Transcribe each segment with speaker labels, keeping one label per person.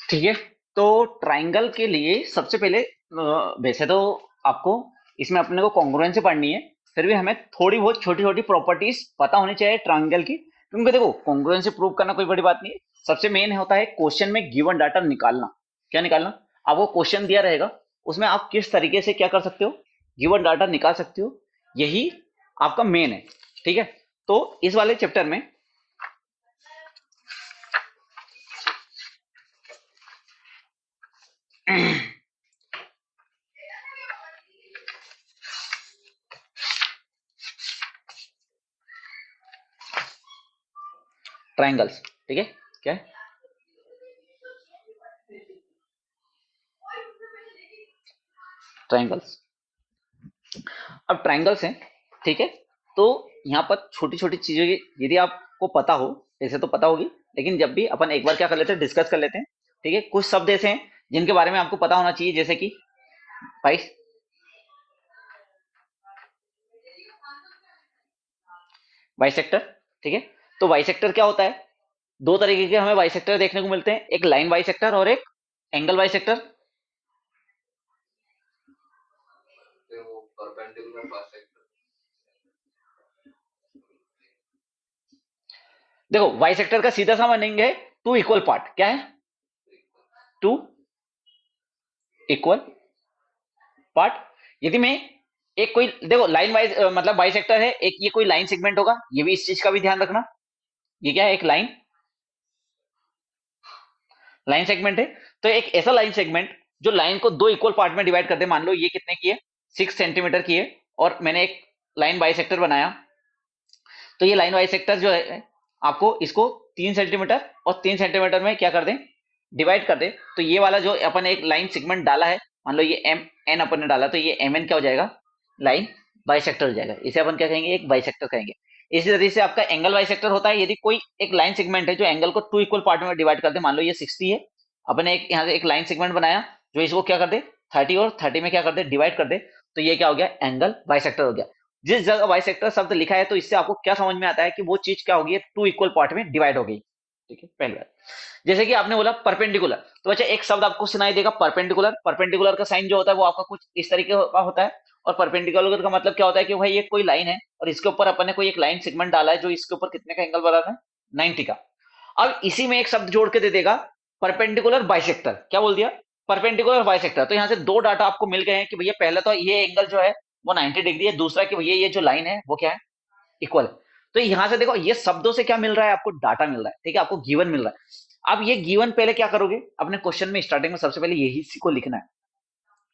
Speaker 1: ठीक है। तो ट्राइंगल के लिए सबसे पहले वैसे तो आपको इसमें अपने को कॉन्ग्रुएंसी पढ़नी है, फिर भी हमें थोड़ी बहुत छोटी छोटी प्रॉपर्टीज पता होनी चाहिए ट्राइंगल की, क्योंकि देखो कॉन्ग्रुएंसी प्रूव करना कोई बड़ी बात नहीं है। सबसे मेन होता है क्वेश्चन में गिवन डाटा निकालना। क्या निकालना? आपको क्वेश्चन दिया रहेगा, उसमें आप किस तरीके से क्या कर सकते हो, गिवन डाटा निकाल सकते हो, यही आपका मेन है। ठीक है। तो इस वाले चैप्टर में ट्राइंगल्स, ठीक है, क्या है, ट्राइंगल्स। अब ट्राइंगल्स हैं, ठीक है। तो यहाँ पर छोटी छोटी चीजें यदि आपको पता हो, ऐसे तो पता होगी, लेकिन जब भी अपन एक बार क्या कर लेते हैं, डिस्कस कर लेते हैं। ठीक है। कुछ शब्द ऐसे हैं जिनके बारे में आपको पता होना चाहिए, जैसे कि बाई बाइसेक्टर। ठीक है। तो बाइसेक्टर क्या होता है? दो तरीके के हमें बाइसेक्टर देखने को मिलते हैं, एक लाइन बाइसेक्टर और एक एंगल बाइसेक्टर। देखो बाइसेक्टर का सीधा सा मीनिंग है टू इक्वल पार्ट। क्या है? Two equal part. यदि मैं एक कोई देखो लाइन वाइज मतलब बाइसेक्टर है एक, ये कोई लाइन सेगमेंट होगा, ये भी इस चीज का भी ध्यान रखना। ये क्या है? एक लाइन, लाइन सेगमेंट है। तो एक ऐसा लाइन सेगमेंट जो लाइन को दो इक्वल पार्ट में डिवाइड कर दे। मान लो ये कितने की है, 6 सेंटीमीटर की है, और मैंने एक लाइन बाइसेक्टर बनाया। तो ये लाइन बाइसेक्टर जो है आपको इसको 3 सेंटीमीटर और 3 सेंटीमीटर में क्या कर दें, डिवाइड कर दे। तो ये वाला जो अपन एक लाइन सेगमेंट डाला है, मान लो ये एम एन अपन ने डाला, तो ये एम एन क्या हो जाएगा, लाइन बाइसेक्टर हो जाएगा। इसे अपन क्या कहेंगे, एक बाइसेक्टर कहेंगे। इसी तरीके से आपका एंगल बाइसेक्टर होता है, यदि कोई एक लाइन सेगमेंट है जो एंगल को टू इक्वल पार्ट में डिवाइड कर दे। मान लो ये 60 है, अपन ने एक यहाँ से एक लाइन सेगमेंट बनाया जो इसको क्या कर दे, 30 और 30 में क्या कर दे, डिवाइड कर दे। तो ये क्या हो गया, एंगल बाइसेक्टर हो गया। जिस जगह बाइसेक्टर शब्द लिखा है, तो इससे आपको क्या समझ में आता है कि वो चीज क्या होगी, टू इक्वल पार्ट में डिवाइड हो गई। ठीक है, पहली बात। जैसे कि आपने बोला परपेंडिकुलर, तो बच्चा एक शब्द आपको सुनाई देगा परपेंडिकुलर। परपेंडिकुलर का साइन जो होता है वो आपका कुछ इस तरीके का होता है। और परपेंडिकुलर का मतलब क्या होता है कि भाई ये कोई लाइन है और इसके ऊपर अपन ने कोई एक लाइन सेगमेंट डाला है जो इसके ऊपर कितने का एंगल बना है, 90 का। अब इसी में एक शब्द जोड़ के दे देगा परपेंडिकुलर बाइसेक्टर। क्या बोल दिया, परपेंडिकुलर बाइसेक्टर। तो यहाँ से दो डाटा आपको मिल गए हैं कि भैया पहला तो ये एंगल जो है वो 90 डिग्री है, दूसरा कि भैया ये जो लाइन है वो क्या है, इक्वल है। तो यहां से देखो ये शब्दों से क्या मिल रहा है, आपको डाटा मिल रहा है। ठीक है, आपको गिवन मिल रहा है। अब ये गिवन पहले क्या करोगे, अपने क्वेश्चन में स्टार्टिंग में सबसे पहले यही को लिखना है।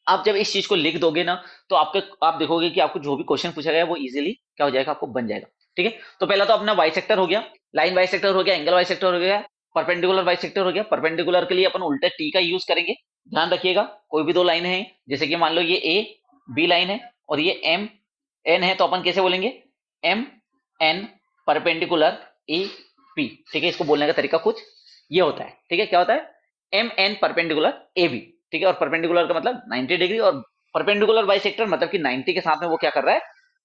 Speaker 1: आप जब इस चीज को लिख दोगे ना, तो आपके आप देखोगे कि आपको जो भी क्वेश्चन पूछा गया वो इजीली क्या हो जाएगा, आपको बन जाएगा। ठीक है। तो पहला तो अपना बाइसेक्टर हो गया, लाइन बाइसेक्टर हो गया, एंगल बाइसेक्टर हो गया, परपेंडिकुलर बाइसेक्टर हो गया। परपेंडिकुलर के लिए अपन उल्टे टी का यूज करेंगे। ध्यान रखिएगा, कोई भी दो लाइन है, जैसे कि मान लो ये ए बी लाइन है और ये एम एन है, तो अपन कैसे बोलेंगे, M N perpendicular A P. ठीक है, इसको बोलने का तरीका कुछ ये होता है। ठीक है, क्या होता है, M N perpendicular A B. ठीक है, और परपेंडिकुलर का मतलब 90 डिग्री, और परपेंडिकुलर बाइसेक्टर मतलब कि 90 के साथ में वो क्या कर रहा है,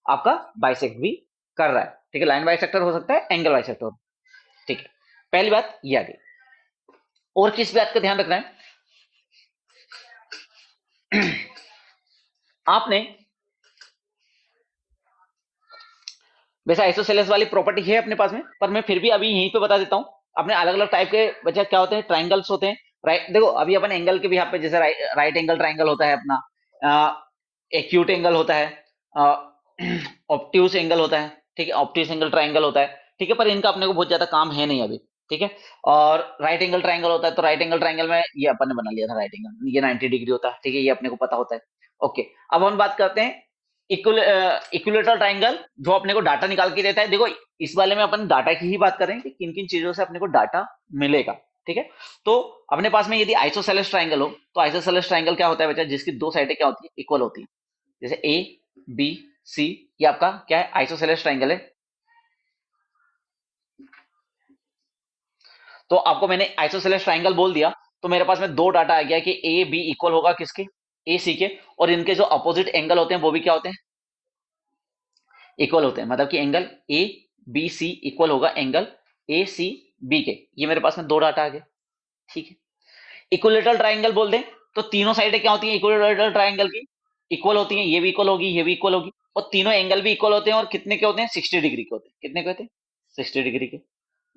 Speaker 1: आपका बाइसेक्ट भी कर रहा है। ठीक है, लाइन बाइसेक्टर हो सकता है, एंगल बाइसेक्टर। ठीक है, पहली बात ये आ गई। और किस बात का ध्यान रखना है, आपने वैसे आइसोसेलेस वाली प्रॉपर्टी है अपने पास में, पर मैं फिर भी अभी यहीं पे बता देता हूं। अपने अलग अलग टाइप के बच्चे क्या होते हैं, ट्राइंगल्स होते हैं। राइट, देखो अभी अपन एंगल के भी यहाँ पे जैसे राइट एंगल ट्राइंगल होता है अपना, एक्यूट एंगल होता है, ऑप्ट्यूस एंगल होता है। ठीक है, ऑप्ट्यूस एंगल ट्राइंगल होता है। ठीक है, पर इनका अपने को बहुत ज्यादा काम है नहीं अभी। ठीक है, और राइट एंगल ट्राइंगल होता है, तो राइट एंगल ट्राइंगल में ये अपन ने बना लिया था, राइट एंगल ये 90 डिग्री होता है। ठीक है, ये अपने को पता होता है। ओके, अब हम बात करते हैं इक्विलेटरल ट्राइंगल, जो अपने को डाटा निकाल के देता है। देखो इस वाले में अपन डाटा की ही बात करें कि किन किन चीजों से अपने को डाटा मिलेगा। ठीक है, तो अपने पास में यदि आइसोसेलेस ट्राइंगल हो, तो आइसोसेलेस ट्राइंगल क्या होता है बच्चा, जिसकी दो साइडें क्या होती है, इक्वल होती है। जैसे ए बी सी, ये आपका क्या है, आइसोसेलेस ट्राइंगल है। तो आपको मैंने आइसोसेलेस ट्राइंगल बोल दिया, तो मेरे पास में दो डाटा आ गया कि ए बी इक्वल होगा किसके, ए सी के, और इनके जो अपोजिट एंगल होते हैं वो भी क्या होते हैं, इक्वल होते हैं। मतलब कि angle A B C equal होगा एंगल ए सी बी के, ये मेरे पास में दो डाटा आ गए, ठीक है। इक्विलेटरल ट्राइंगल बोल दें तो तीनों साइडें क्या होती हैं इक्विलेटरल ट्राइंगल की, इक्वल होती हैं, ये भी इक्वल होगी, ये भी इक्वल होगी, और तीनों एंगल भी इक्वल होते हैं, और कितने के होते हैं 60 डिग्री के होते हैं, कितने के होते हैं 60 डिग्री के,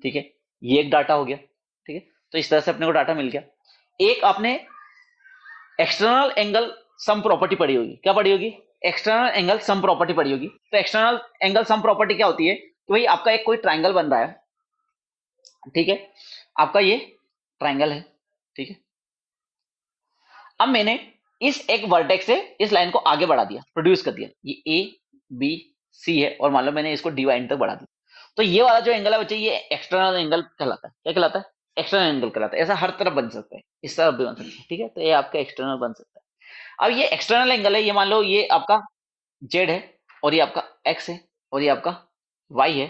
Speaker 1: ठीक है। ये एक डाटा हो गया, ठीक है। तो इस तरह से अपने को डाटा मिल गया। एक आपने एक्सटर्नल एंगल सम प्रॉपर्टी पढ़ी होगी, क्या पढ़ी होगी, एक्सटर्नल एंगल सम प्रॉपर्टी पढ़ी होगी। तो एक्सटर्नल एंगल सम प्रॉपर्टी क्या होती है कि भाई आपका एक कोई ट्राइंगल बन रहा है, ठीक है, आपका ये ट्राइंगल है, ठीक है। अब मैंने इस एक वर्टेक्स से इस लाइन को आगे बढ़ा दिया, प्रोड्यूस कर दिया, ये ए बी सी है, और मान लो मैंने इसको डी तक बढ़ा दिया, तो ये वाला जो एंगल है बच्चे ये एक्सटर्नल एंगल कहलाता है, क्या कहलाता है, एक्सटर्नल एंगल कहलाता है। ऐसा हर तरफ बन सकता है, इस तरफ भी बन सकता है, ठीक है। तो ये आपका एक्सटर्नल बन सकता है। अब ये एक्सटर्नल एंगल है, ये मान लो ये आपका जेड है, और ये आपका एक्स है, और ये आपका वाई है।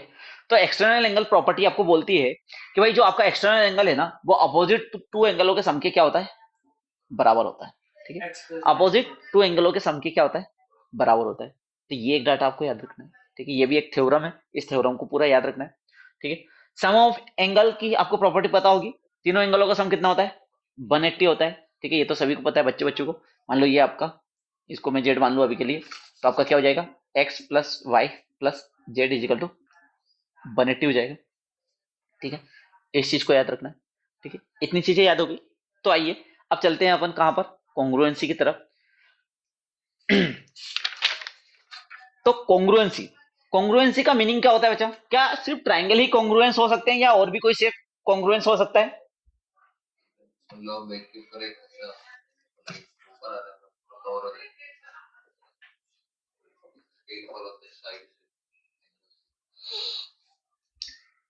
Speaker 1: तो एक्सटर्नल एंगल प्रॉपर्टी आपको बोलती है कि भाई जो आपका एक्सटर्नल एंगल है ना वो अपोजिट टू एंगलों के सम के क्या होता है, बराबर होता है, ठीक है। अपोजिट टू एंगलों के सम के क्या होता है, बराबर होता है। तो ये एक डाटा आपको याद रखना है, ठीक है। ये भी एक थ्योरम है, इस थ्योरम को पूरा याद रखना है, ठीक है। सम ऑफ एंगल की आपको प्रॉपर्टी पता होगी, तीनों एंगलों का सम कितना होता है 180 होता है, ठीक है। ये तो सभी को पता है, बच्चे बच्चों को। मान लो ये आपका, इसको मैं जेड मान लू अभी के लिए, तो आपका क्या हो जाएगा X plus Y plus Z equal to 180 हो जाएगा, ठीक है। इस चीज को याद रखना है, ठीक है। इतनी चीजें याद होगी। तो आइए अब चलते हैं अपन कहां पर, कॉन्ग्रुएंसी की तरफ। तो कॉन्ग्रुएंसी, कॉन्ग्रुएंसी का मीनिंग क्या होता है बच्चा, क्या सिर्फ ट्राइंगल ही कॉन्ग्रुएंस हो सकते हैं या और भी कोई शेप कॉन्ग्रुएंस हो सकता है।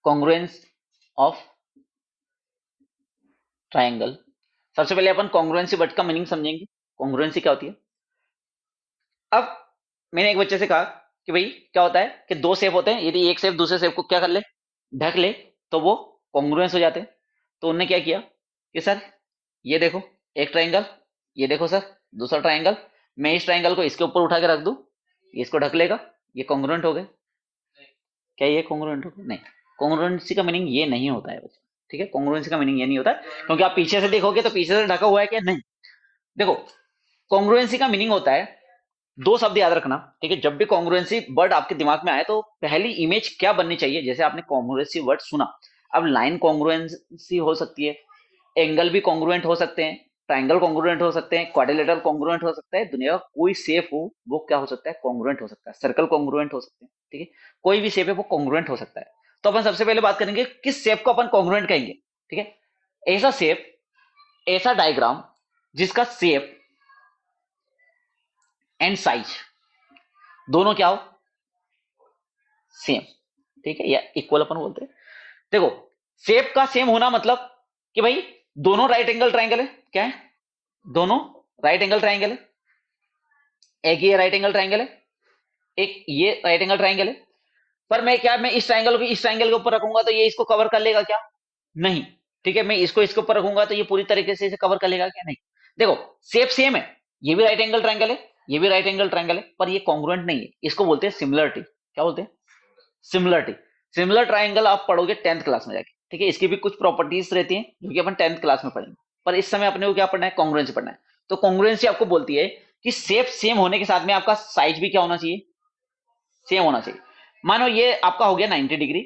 Speaker 1: कॉन्ग्रुएंस ऑफ ट्राइंगल, सबसे पहले अपन कॉन्ग्रुएंसी वर्ड का मीनिंग समझेंगे, कॉन्ग्रुएंसी क्या होती है। अब मैंने एक बच्चे से कहा कि भाई क्या होता है कि दो शेप होते हैं, यदि एक शेप दूसरे शेप को क्या कर ले, ढक ले, तो वो कॉन्ग्रुएंस हो जाते हैं। तो उन्होंने क्या किया कि सर ये देखो एक ट्राइंगल, ये देखो सर दूसरा ट्राइंगल, मैं इस ट्राइंगल को इसके ऊपर उठा के रख दूं, ये इसको ढक लेगा, ये कॉन्ग्रुएंट हो गए। क्या ये कॉन्ग्रुएंट हो गए, नहीं। कॉन्ग्रुएंसी का मीनिंग ये नहीं होता है बच्चे, ठीक है। कॉन्ग्रुएंसी का मीनिंग ये नहीं होता है, क्योंकि आप पीछे से देखोगे तो पीछे से ढका हुआ है क्या, नहीं। देखो कॉन्ग्रुएंसी का मीनिंग होता है, दो शब्द याद रखना, ठीक है। जब भी कॉन्ग्रुएंसी वर्ड आपके दिमाग में आए तो पहली इमेज क्या बननी चाहिए, जैसे आपने कॉन्ग्रुएंसी वर्ड सुना, अब लाइन कॉन्ग्रुएंसी हो सकती है, एंगल भी कॉन्ग्रुएंट हो सकते हैं, ट्राइंगल कॉन्ग्रुएंट हो सकते हैं, क्वाड्रिलेटरल कॉन्ग्रुएंट हो सकता है, दुनिया का कोई शेप हो वो क्या हो सकता है कॉन्ग्रुएंट हो सकता है, सर्कल कॉन्ग्रुएंट हो सकते हैं, ठीक है। कोई भी शेप है वो कॉन्ग्रुएंट हो सकता है। तो अपन सबसे पहले बात करेंगे किस शेप को अपन कॉन्ग्रुएंट कहेंगे, ठीक है। ऐसा शेप, ऐसा डायग्राम जिसका शेप एंड साइज दोनों क्या हो सेम, ठीक है, या इक्वल अपन बोलते हैं। देखो शेप का सेम होना मतलब कि भाई दोनों राइट एंगल ट्राइंगल है, क्या है, दोनों राइट एंगल ट्राइंगल है, एक ये राइट एंगल ट्राइंगल है, एक ये राइट एंगल ट्राइंगल है। पर मैं क्या, मैं इस ट्राइंगल को इस ट्राइंगल के ऊपर रखूंगा तो ये इसको कवर कर लेगा क्या, नहीं, ठीक है। मैं इसको इसके ऊपर रखूंगा तो ये पूरी तरीके से इसे कवर कर लेगा क्या, नहीं। देखो शेप सेम है, ये भी राइट एंगल ट्राइंगल है, ये भी राइट एंगल ट्राइंगल है, पर ये कॉन्ग्रुएंट नहीं है, इसको बोलते हैं सिमिलरिटी, क्या बोलते हैं, सिमिलरिटी। सिमिलर ट्राइंगल आप पढ़ोगे 10th क्लास में जाके, ठीक है। इसकी भी कुछ प्रॉपर्टीज रहती हैं जो कि अपन 10th क्लास में पढ़ेंगे, पर इस समय अपने को क्या पढ़ना है, कॉन्ग्रुएंसी पढ़ना है। तो कॉन्ग्रुएंसी आपको बोलती है कि शेप सेम होने के साथ में आपका साइज भी क्या होना चाहिए, सेम होना चाहिए। मानो ये आपका हो गया 90 डिग्री,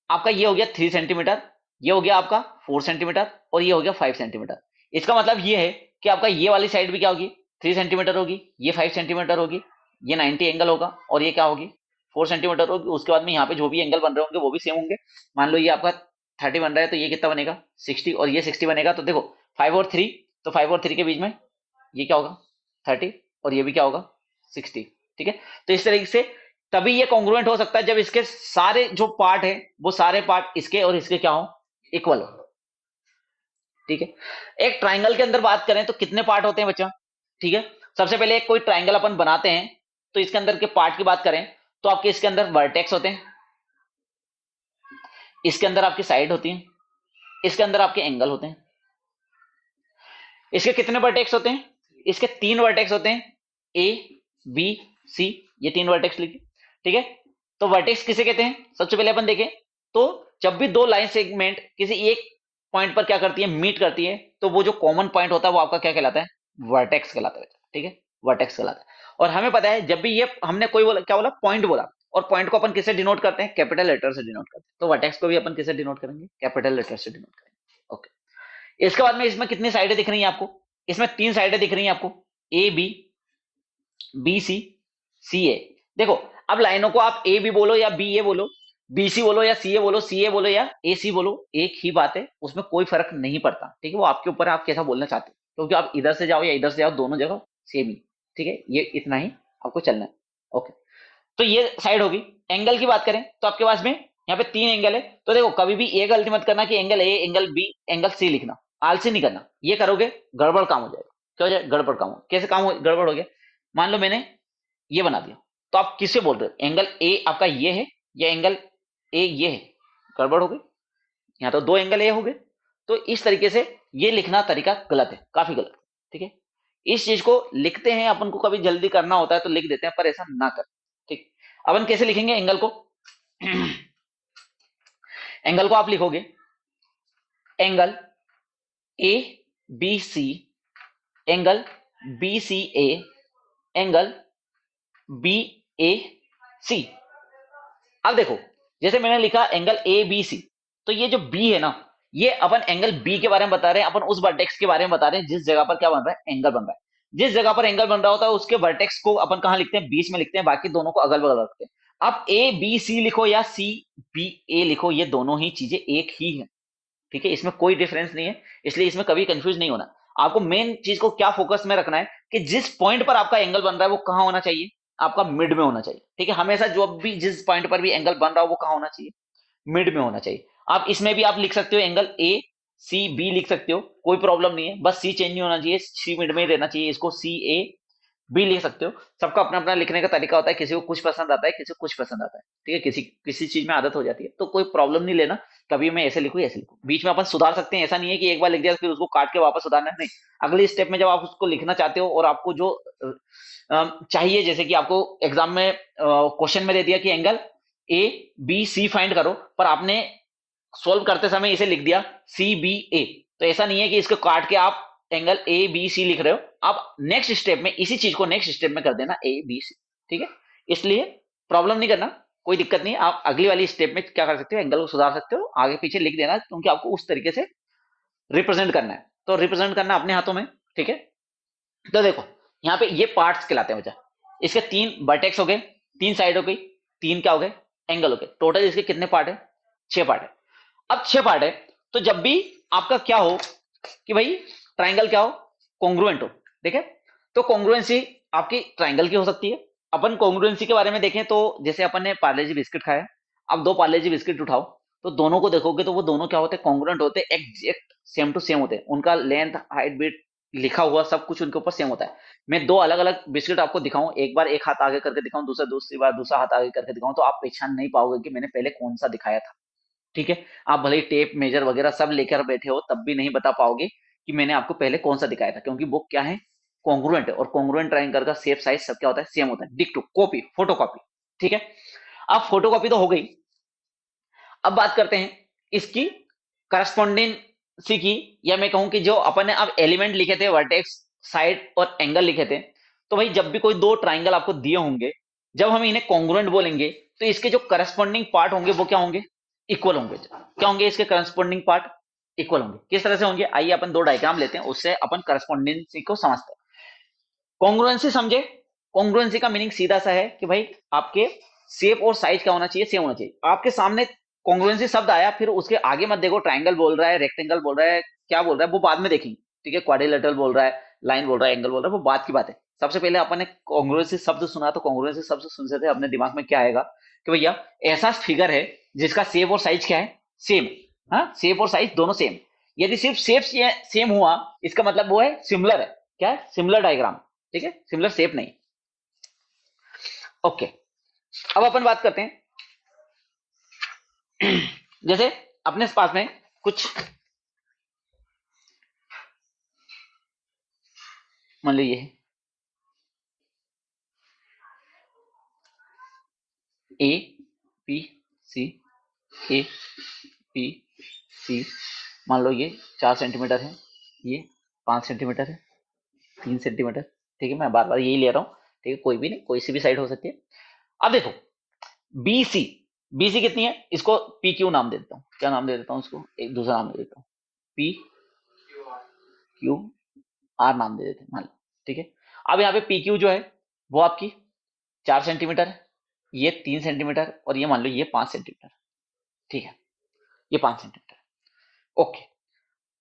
Speaker 1: आपका ये हो गया 3 सेंटीमीटर, ये हो गया आपका 4 सेंटीमीटर, और ये हो गया 5 सेंटीमीटर। इसका मतलब ये है कि आपका ये वाली साइड भी क्या होगी 3 सेंटीमीटर होगी, ये 5 सेंटीमीटर होगी, ये 90 एंगल होगा, और ये क्या होगी 4 सेंटीमीटर होगी। उसके बाद में यहाँ पे जो भी एंगल बन रहे होंगे वो भी सेम होंगे। मान लो ये आपका 30 बन रहा है तो ये कितना बनेगा 60, और ये 60 बनेगा। तो देखो 5 और 3, तो 5 और 3 के बीच में ये क्या होगा 30, और ये भी क्या होगा 60, ठीक है। तो इस तरीके से तभी ये कॉन्ग्रुएंट हो सकता है जब इसके सारे जो पार्ट है वो सारे पार्ट इसके और इसके क्या हो, इक्वल हो, ठीक है। एक ट्राइंगल के अंदर बात करें तो कितने पार्ट होते हैं बच्चा, ठीक है। सबसे पहले एक कोई ट्राइंगल अपन बनाते हैं तो इसके अंदर के पार्ट की बात करें तो आपके इसके अंदर वर्टेक्स होते हैं, इसके अंदर आपकी साइड होती है, इसके अंदर आपके एंगल होते हैं। इसके कितने वर्टेक्स होते हैं, इसके 3 वर्टेक्स होते हैं, ए बी सी, ये 3 वर्टेक्स लिखे, ठीक है। तो वर्टेक्स किसे कहते हैं, सबसे पहले अपन देखें तो जब भी दो लाइन सेगमेंट किसी एक पॉइंट पर क्या करती है, मीट करती है, तो वो जो कॉमन पॉइंट होता है वो आपका क्या कहलाता है, वर्टेक्स कहलाता है। ठीक है, वर्टेक्स कहलाता है। और हमें पता है जब भी ये हमने कोई बोला, क्या बोला, पॉइंट बोला, और पॉइंट को अपन किससे डिनोट करते हैं, कैपिटल लेटर से डिनोट करते हैं। तो वर्टेक्स को भी अपन किससे डिनोट करेंगे, कैपिटल लेटर से डिनोट करेंगे। ओके, इसके बाद में इसमें कितनी साइडें दिख रही हैं आपको, इसमें 3 साइडें दिख रही हैं आपको, ए बी, बी सी, सी ए। देखो, अब लाइनों को आप ए बी बोलो या बी ए बोलो, बी सी बोलो या सी ए बोलो, सी ए बोलो या ए सी बोलो, एक ही बात है, उसमें कोई फर्क नहीं पड़ता। ठीक है, वो आपके ऊपर है, आप कैसा बोलना चाहते हो, क्योंकि आप इधर से जाओ या इधर से जाओ, दोनों जगह सेम ही। ठीक है, ये इतना ही आपको चलना है। ओके, तो ये साइड होगी। एंगल की बात करें तो आपके पास में यहाँ पे 3 एंगल है। तो देखो, कभी भी ये गलती मत करना कि angle A, angle B, angle C लिखना, आलसी नहीं करना। ये करोगे गड़बड़ काम हो जाएगा। क्या हो जाएगा, गड़बड़ काम हो। कैसे काम हो, गड़बड़ हो गया, मान लो मैंने ये बना दिया, तो आप किससे बोल रहे हो, एंगल ए आपका ये है या एंगल ए ये है, गड़बड़ हो गई। यहाँ तो 2 एंगल ए हो गए। तो इस तरीके से ये लिखना तरीका गलत है, काफी गलत है। ठीक है, इस चीज को लिखते हैं अपन को, कभी जल्दी करना होता है तो लिख देते हैं, पर ऐसा ना कर। ठीक, अपन कैसे लिखेंगे एंगल को एंगल को आप लिखोगे angle A B C, angle B C A, angle B A C. अब देखो, जैसे मैंने लिखा एंगल ए बी सी, तो ये जो बी है ना, ये अपन एंगल बी के बारे में बता रहे हैं, अपन उस वर्टेक्स के बारे में बता रहे हैं जिस जगह पर क्या बन रहा है, एंगल बन रहा है। जिस जगह पर एंगल बन रहा होता है उसके वर्टेक्स को अपन कहां लिखते हैं, बीच में लिखते हैं, बाकी दोनों को अगल बगल रखते हैं। आप ए बी सी लिखो या सी बी ए लिखो, ये दोनों ही चीजें एक ही है। ठीक है, इसमें कोई डिफरेंस नहीं है, इसलिए इसमें कभी कंफ्यूज नहीं होना। आपको मेन चीज को क्या फोकस में रखना है कि जिस पॉइंट पर आपका एंगल बन रहा है वो कहां होना चाहिए, आपका मिड में होना चाहिए। ठीक है, हमेशा जो भी जिस पॉइंट पर भी एंगल बन रहा हो वो कहां होना चाहिए, मिड में होना चाहिए। आप इसमें भी आप लिख सकते हो एंगल ए सी बी लिख सकते हो, कोई प्रॉब्लम नहीं है, बस सी चेंज नहीं होना चाहिए, सी मिड में ही रहना चाहिए, इसको सी ए भी लिख सकते हो। सबका अपना अपना लिखने का तरीका होता है, किसी को कुछ पसंद आता है, किसी को कुछ पसंद आता है। ठीक है, किसी किसी चीज में आदत हो जाती है, तो कोई प्रॉब्लम नहीं लेना। कभी मैं ऐसे लिखूं ऐसे लिखूं, बीच में अपन सुधार सकते हैं, ऐसा नहीं है कि एक बार लिख दिया फिर उसको काट के वापस सुधारना है, नहीं। अगले स्टेप में जब आप उसको लिखना चाहते हो और आपको जो चाहिए, जैसे कि आपको एग्जाम में क्वेश्चन में दे दिया कि angle A B C find करो, पर आपने सोल्व करते समय इसे लिख दिया सी बी ए, तो ऐसा नहीं है कि इसको काट के आप एंगल ए बी सी लिख रहे हो, आप नेक्स्ट स्टेप में इसी चीज को नेक्स्ट स्टेप में कर देना ए बी सी। ठीक है, इसलिए प्रॉब्लम नहीं करना, कोई दिक्कत नहीं है। आप अगली वाली स्टेप में क्या कर सकते हो, एंगल को सुधार सकते हो, आगे पीछे लिख देना, क्योंकि आपको उस तरीके से रिप्रेजेंट करना है, तो रिप्रेजेंट करना अपने हाथों में। ठीक है, तो देखो, यहाँ पे ये पार्ट्स कहलाते हैं बच्चा। इसके 3 वर्टेक्स हो गए, 3 साइड हो गई, 3 क्या हो गए, एंगल हो गए। टोटल इसके कितने पार्ट है, 6 पार्ट है। अब 6 पार्ट है, तो जब भी आपका क्या हो कि भाई ट्राइंगल क्या हो, कॉन्ग्रुएंट हो। ठीक है, तो कॉन्ग्रुएंसी आपकी ट्राइंगल की हो सकती है। अपन कॉन्ग्रुएंसी के बारे में देखें तो जैसे अपन ने पार्ले जी बिस्किट खाया, अब 2 पार्ले जी बिस्किट उठाओ, तो दोनों को देखोगे तो वो दोनों क्या होते हैं, कॉन्ग्रुएंट होते हैं, एग्जैक्ट सेम टू सेम होते हैं, उनका लेंथ हाइट वेट लिखा हुआ सब कुछ उनके ऊपर सेम होता है। मैं 2 अलग अलग बिस्किट आपको दिखाऊं, एक बार एक हाथ आगे करके दिखाऊं, दूसरी बार दूसरा हाथ आगे करके दिखाऊं, तो आप पहचान नहीं पाओगे कि मैंने पहले कौन सा दिखाया था। ठीक है, आप भले ही टेप मेजर वगैरह सब लेकर बैठे हो तब भी नहीं बता पाओगे कि मैंने आपको पहले कौन सा दिखाया था, क्योंकि वो क्या है, कॉन्ग्रुएंट है, और कॉन्ग्रुएंट ट्रायंगल का शेप साइज सब क्या होता है, सेम होता है, डिक्टो, कॉपी, फोटोकॉपी। ठीक है, अब फोटोकॉपी तो हो गई। अब बात करते हैं इसकी करस्पॉन्डेंसी की, या मैं कहूं कि जो अपन ने अब एलिमेंट लिखे थे, वर्टेक्स, साइड और एंगल लिखे थे, तो भाई जब भी कोई 2 ट्राइंगल आपको दिए होंगे, जब हम इन्हें कॉन्ग्रुएंट बोलेंगे तो इसके जो करस्पॉन्डिंग पार्ट होंगे वो क्या होंगे, इक्वल होंगे। क्या होंगे इसके करस्पॉन्डिंग पार्ट, इक्वल होंगे। किस तरह से होंगे, आइए अपन 2 डायग्राम लेते हैं, उससे अपन करस्पॉन्डेंसी को समझते हैं। कॉन्ग्रुएंसी समझे, कॉन्ग्रुएंसी का मीनिंग सीधा सा है कि भाई आपके शेप और साइज क्या होना चाहिए, सेम होना चाहिए। आपके सामने कॉन्ग्रुएंसी शब्द आया, फिर उसके आगे मत देखो ट्राइंगल बोल रहा है, रेक्टेंगल बोल रहा है, क्या बोल रहा है वो बाद में देखेंगे। ठीक है, क्वाड्रिलेटरल बोल रहा है, लाइन बोल रहा है, एंगल बोल रहा है, वो बात की बात है। सबसे पहले अपन ने कॉन्ग्रुएंसी शब्द सुना, तो कॉन्ग्रुएंसी शब्द सुनते थे अपने दिमाग में क्या आएगा कि भैया ऐसा फिगर है जिसका शेप और साइज क्या है, सेम। हाँ, शेप और साइज दोनों सेम। यदि सिर्फ शेप सेम हुआ, इसका मतलब वो है सिमिलर है, क्या है, सिमिलर डायग्राम। ठीक है, सिमिलर शेप नहीं। ओके, अब अपन बात करते हैं जैसे अपने पास में कुछ मान लो ये है ए B C, A P C, मान लो ये 4 सेंटीमीटर है, ये 5 सेंटीमीटर है, 3 सेंटीमीटर, ठीक है, मैं बार बार यही ले रहा हूँ, ठीक है, कोई भी नहीं, कोई सी भी साइड हो सकती है। अब देखो बी सी, बी सी कितनी है, इसको पी क्यू नाम दे देता हूँ, क्या नाम दे देता हूँ इसको, एक दूसरा नाम दे देता हूँ, पी क्यू आर नाम दे देते हैं मान लो, ठीक है। अब यहाँ पे पी क्यू जो है वो आपकी 4 सेंटीमीटर है, ये 3 सेंटीमीटर, और ये मान लो ये 5 सेंटीमीटर, ठीक है, ये 5 सेंटीमीटर। ओके,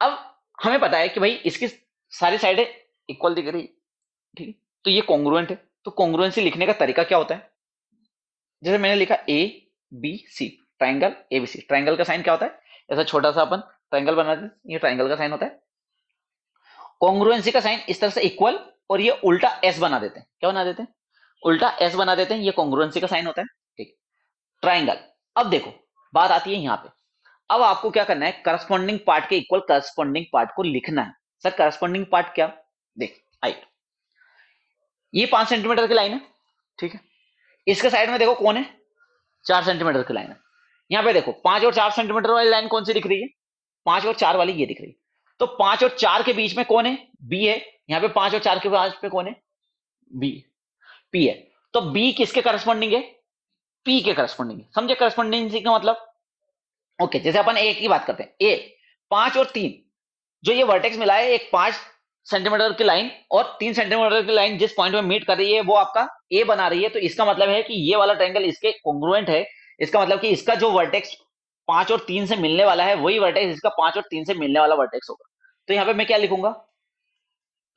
Speaker 1: अब हमें पता है कि भाई इसकी सारी साइडें इक्वल दिख रही, ठीक है, तो ये कॉन्ग्रुएंट है। तो कॉन्ग्रुएंसी लिखने का तरीका क्या होता है, जैसे मैंने लिखा A B C, triangle A B C, triangle का साइन क्या होता है, ऐसा छोटा सा अपन ट्राइंगल बनाते हैं, ये ट्राइंगल का साइन होता है। कॉन्ग्रुएंसी का साइन इस तरह से इक्वल, और ये उल्टा एस बना देते हैं, क्या बना देते हैं, उल्टा एस बना देते हैं, ये कॉन्ग्रुएंसी का साइन होता है, ठीक, ट्राइंगल। अब देखो बात आती है यहाँ पे, अब आपको क्या करना है, करस्पॉन्डिंग पार्ट के इक्वल करस्पॉन्डिंग पार्ट को लिखना है। सर करस्पॉन्डिंग पार्ट क्या, देख हाइट, ये 5 सेंटीमीटर की लाइन है, ठीक है, इसके साइड में देखो कौन है, 4 सेंटीमीटर की लाइन है। यहाँ पे देखो 5 और 4 सेंटीमीटर वाली लाइन कौन सी दिख रही है, 5 और 4 वाली ये दिख रही है। तो 5 और 4 के बीच में कौन है, बी है। यहाँ पे 5 और 4 के बीच में कौन है, बी, पी है। तो बी किसके करस्पॉन्डिंग है, पी के करस्पॉन्डिंग है, समझे करस्पॉन्डिंग का मतलब। ओके, जैसे अपन ए की बात करते हैं, ए 5 और 3 जो ये वर्टेक्स मिला है, एक 5 सेंटीमीटर की लाइन और 3 सेंटीमीटर की लाइन जिस पॉइंट में मीट कर रही है वो आपका ए बना रही है। तो इसका मतलब है कि ये वाला ट्रायंगल इसके कॉन्ग्रुएंट है, इसका मतलब कि इसका जो वर्टेक्स 5 और 3 से मिलने वाला है वही वर्टेक्स इसका 5 और 3 से मिलने वाला वर्टेक्स होगा। तो यहाँ पे मैं क्या लिखूंगा,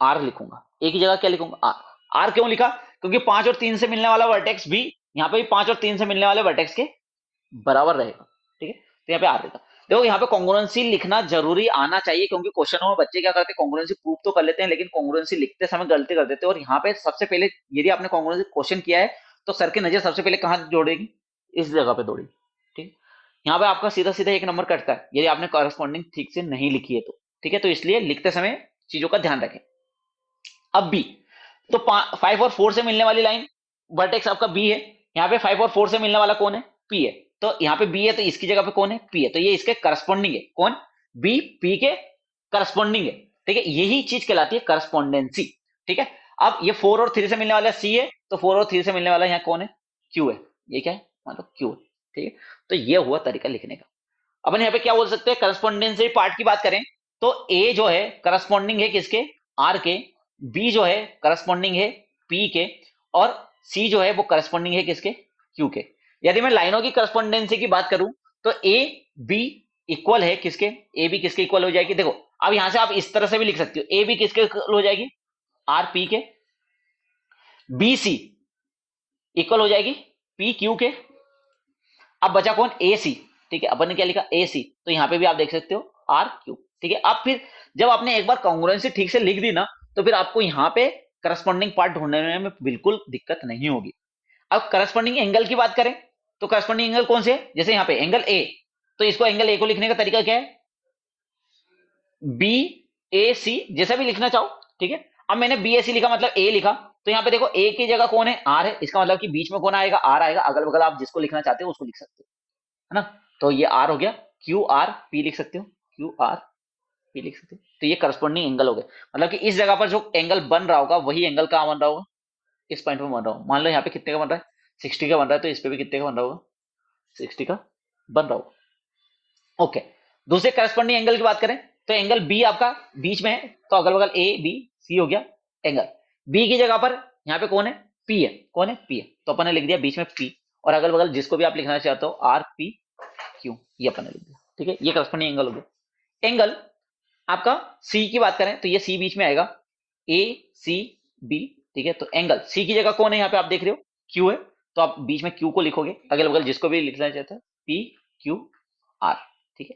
Speaker 1: आर लिखूंगा, ए की जगह क्या लिखूंगा, आर। आर क्यों लिखा, क्योंकि 5 और 3 से मिलने वाला वर्टेक्स भी यहाँ पे 5 और 3 से मिलने वाले वर्टेक्स के बराबर रहेगा, ठीक है, तो यहाँ पे आर रहेगा। देखो यहाँ पे कॉन्ग्रुएंसी लिखना जरूरी आना चाहिए, क्योंकि क्वेश्चनों में बच्चे क्या करते हैं, कॉन्ग्रुएंसी प्रूव तो कर लेते हैं लेकिन कॉन्ग्रुएंसी लिखते समय गलती कर देते हैं। और यहाँ पे सबसे पहले यदि आपने कॉन्ग्रुएंसी क्वेश्चन किया है तो सर की नजर सबसे पहले कहाँ जोड़ेगी, इस जगह पे दौड़ेगी, ठीक। यहाँ पे आपका सीधा सीधा 1 नंबर कटता है यदि आपने कॉरेस्पॉन्डिंग ठीक से नहीं लिखी है तो, ठीक है, तो इसलिए लिखते समय चीजों का ध्यान रखें। अब बी, तो 5 और 4 से मिलने वाली लाइन वर्टेक्स आपका बी है, यहाँ पे 5 और 4 से मिलने वाला कौन है, पी है। तो यहाँ पे बी है तो इसकी जगह पे कौन है, पी है, तो ये इसके करस्पॉन्डिंग है, कौन, बी पी के करस्पॉन्डिंग है, ठीक है, यही चीज कहलाती है करस्पॉन्डेंसी, ठीक है। अब ये 4 और 3 से मिलने वाला सी है, तो 4 और 3 से मिलने वाला यहाँ कौन है, क्यू है, ये क्या है, मतलब क्यू है, ठीक है। तो ये हुआ तरीका लिखने का। अपन यहाँ पे क्या बोल सकते हैं, करस्पॉन्डेंसी पार्ट की बात करें तो ए जो है करस्पॉन्डिंग है किसके, आर के, बी जो है करस्पॉन्डिंग है पी के, और सी जो है वो करस्पॉन्डिंग है किसके, क्यू के। यदि मैं लाइनों की करस्पॉन्डेंसी की बात करूं तो ए बी इक्वल है किसके, ए बी किसके इक्वल हो जाएगी, देखो अब यहां से आप इस तरह से भी लिख सकते हो, ए बी किसके इक्वल हो जाएगी, आर पी के, बी सी इक्वल हो जाएगी पी क्यू के। अब बचा कौन, ए सी, ठीक है, अपन ने क्या लिखा, ए सी, तो यहाँ पे भी आप देख सकते हो आर क्यू, ठीक है। अब फिर जब आपने एक बार कॉन्ग्रुएंसी ठीक से लिख दी ना, तो फिर आपको यहाँ पे करस्पॉन्डिंग पार्ट ढूंढने में बिल्कुल दिक्कत नहीं होगी। अब करस्पॉन्डिंग एंगल की बात करें तो करस्पॉन्डिंग एंगल कौन से है, जैसे यहाँ पे एंगल ए, तो इसको एंगल ए को लिखने का तरीका क्या है, बी ए सी, जैसा भी लिखना चाहो, ठीक है। अब मैंने बी ए सी लिखा मतलब ए लिखा, तो यहाँ पे देखो ए की जगह कौन है, आर है, इसका मतलब कि बीच में कौन आएगा, आर आएगा, अगल बगल आप जिसको लिखना चाहते हो उसको लिख सकते हो, है ना। तो ये आर हो गया, क्यू आर पी लिख सकते हो, क्यू आर पी लिख सकते हो, तो ये करस्पॉन्डिंग एंगल हो गए। मतलब कि इस जगह पर जो एंगल बन रहा होगा वही एंगल कहाँ बन रहा होगा, इस पॉइंट में बन रहा होगा। मान लो यहाँ पे कितने का बन रहा है, 60 का बन रहा है, तो इस पे भी कितने का बन रहा होगा, 60 का बन रहा होगा। ओके, दूसरे करस्पॉन्डिंग एंगल की बात करें तो एंगल बी आपका बीच में है, तो अगल बगल ए बी सी हो गया एंगल। बी की जगह पर यहाँ पे कौन है, पी है, कौन है, पी है, तो अपन ने लिख दिया बीच में पी, और अगल बगल जिसको भी आप लिखना चाहते हो आर पी क्यू, ये अपन ने लिख दिया, ठीक है। ये करस्पॉन्डिंग एंगल हो गया। एंगल आपका सी की बात करें तो ये सी बीच में आएगा, ए सी बी, ठीक है। तो एंगल सी की जगह कौन है, यहाँ पे आप देख रहे हो क्यू है, तो आप बीच में क्यू को लिखोगे, अगल बगल जिसको भी लिखना चाहते हैं पी क्यू आर, ठीक है।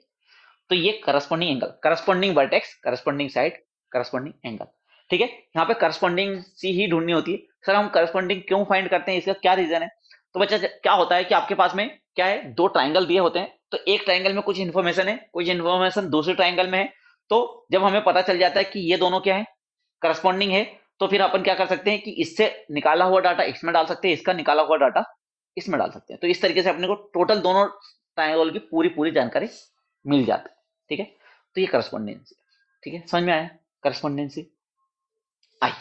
Speaker 1: तो ये corresponding angle, corresponding vertex, corresponding side, corresponding angle, ठीक है। यहाँ पे करस्पॉन्डिंग सी ही ढूंढनी होती है। सर हम करस्पॉन्डिंग क्यों फाइंड करते हैं, इसका क्या रीजन है, तो बच्चा क्या होता है कि आपके पास में क्या है, 2 ट्राइंगल दिए होते हैं, तो एक ट्राइंगल में कुछ इन्फॉर्मेशन है, कुछ इन्फॉर्मेशन दूसरे ट्राइंगल में है, तो जब हमें पता चल जाता है कि ये दोनों क्या है, करस्पॉन्डिंग है, तो फिर अपन क्या कर सकते हैं कि इससे निकाला हुआ डाटा इसमें डाल सकते हैं, इसका निकाला हुआ डाटा इसमें डाल सकते हैं। तो इस तरीके से अपने को टोटल दोनों ट्रायंगल की पूरी पूरी जानकारी मिल जाते हैं, ठीक है। तो ये करस्पॉन्डेंसी, ठीक है, समझ में आया करस्पॉन्डेंसी। आई,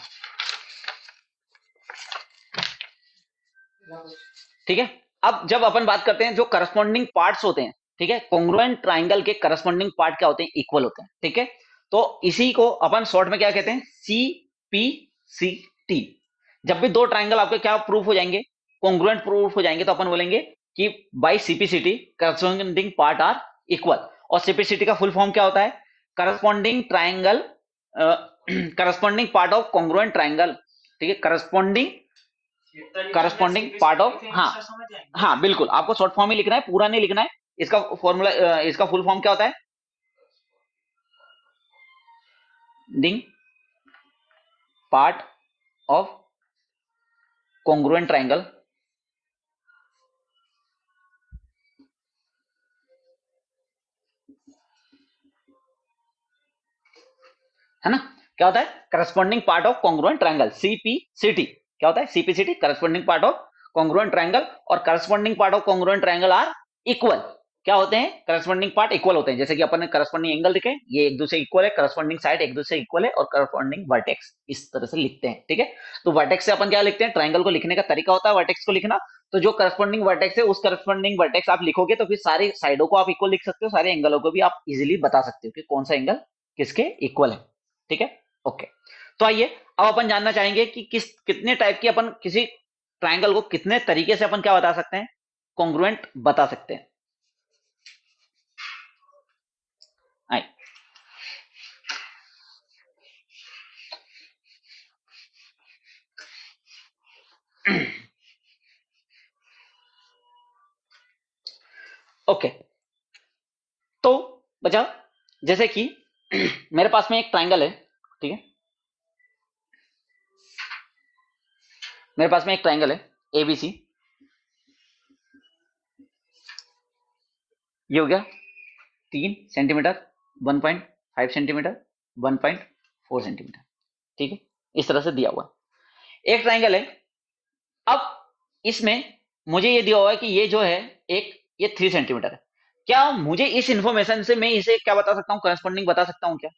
Speaker 1: ठीक है। अब जब अपन बात करते हैं जो करस्पॉन्डिंग पार्ट्स होते हैं, ठीक है, कॉन्ग्रुएंट ट्राइंगल के करस्पॉन्डिंग पार्ट क्या होते हैं, इक्वल होते हैं, ठीक है। तो इसी को अपन शॉर्ट में क्या कहते हैं, सी पी सी टी। जब भी दो ट्राइंगल आपके क्या प्रूफ हो जाएंगे, कॉन्ग्रुएंट प्रूफ हो जाएंगे, तो अपन बोलेंगे कि by CPCT corresponding part are equal. और सीपीसीटी का फुल फॉर्म क्या होता है, corresponding triangle, corresponding part of congruent triangle, ठीक है, करस्पॉन्डिंग पार्ट ऑफ, हाँ हाँ बिल्कुल, आपको शॉर्ट फॉर्म ही लिखना है, पूरा नहीं लिखना है। इसका फॉर्मूला, इसका फुल फॉर्म क्या होता है, डिंग पार्ट ऑफ कॉन्ग्रुएंट ट्राइंगल, है ना। क्या होता है, corresponding part of congruent triangle, CPCT. क्या होता है, CPCT corresponding part of congruent triangle. और corresponding part of congruent triangle are equal. क्या होते हैं, करस्पॉन्डिंग पार्ट इक्वल होते हैं, जैसे कि अपन ने करस्पॉन्डिंग एंगल लिखे, ये एक दूसरे इक्वल है, करस्पॉन्डिंग साइड एक दूसरे इक्वल है, और करस्पॉन्डिंग वर्टेक्स इस तरह से लिखते हैं, ठीक है। तो वर्टेक्स से अपन क्या लिखते हैं, ट्राइंगल को लिखने का तरीका होता है वर्टेक्स को लिखना। तो जो करस्पॉन्डिंग वर्टेक्स है, उस करस्पॉन्डिंग वर्टेक्स आप लिखोगे तो फिर सारी साइडों को आप इक्वल लिख सकते हो, सारे एंगलों को भी आप इजिली बता सकते हो कि कौन सा एंगल किसके इक्वल है, ठीक है। ओके, तो आइए अब अपन जानना चाहेंगे कि कितने टाइप की अपन किसी ट्राइंगल को कितने तरीके से अपन क्या बता सकते हैं, कॉन्ग्रुएंट बता सकते हैं। आइए, ओके, तो बचा, जैसे कि मेरे पास में एक ट्राइंगल है, ठीक है, मेरे पास में एक ट्राइंगल है एबीसी, ये हो गया 3 सेंटीमीटर, 1.5 सेंटीमीटर, 1.4 सेंटीमीटर, ठीक है, इस तरह से दिया हुआ एक ट्राइंगल है। अब इसमें मुझे ये दिया हुआ है कि ये जो है एक, ये 3 सेंटीमीटर है। क्या मुझे इस इंफॉर्मेशन से मैं इसे क्या बता सकता हूँ, करस्पॉन्डिंग बता सकता हूँ क्या,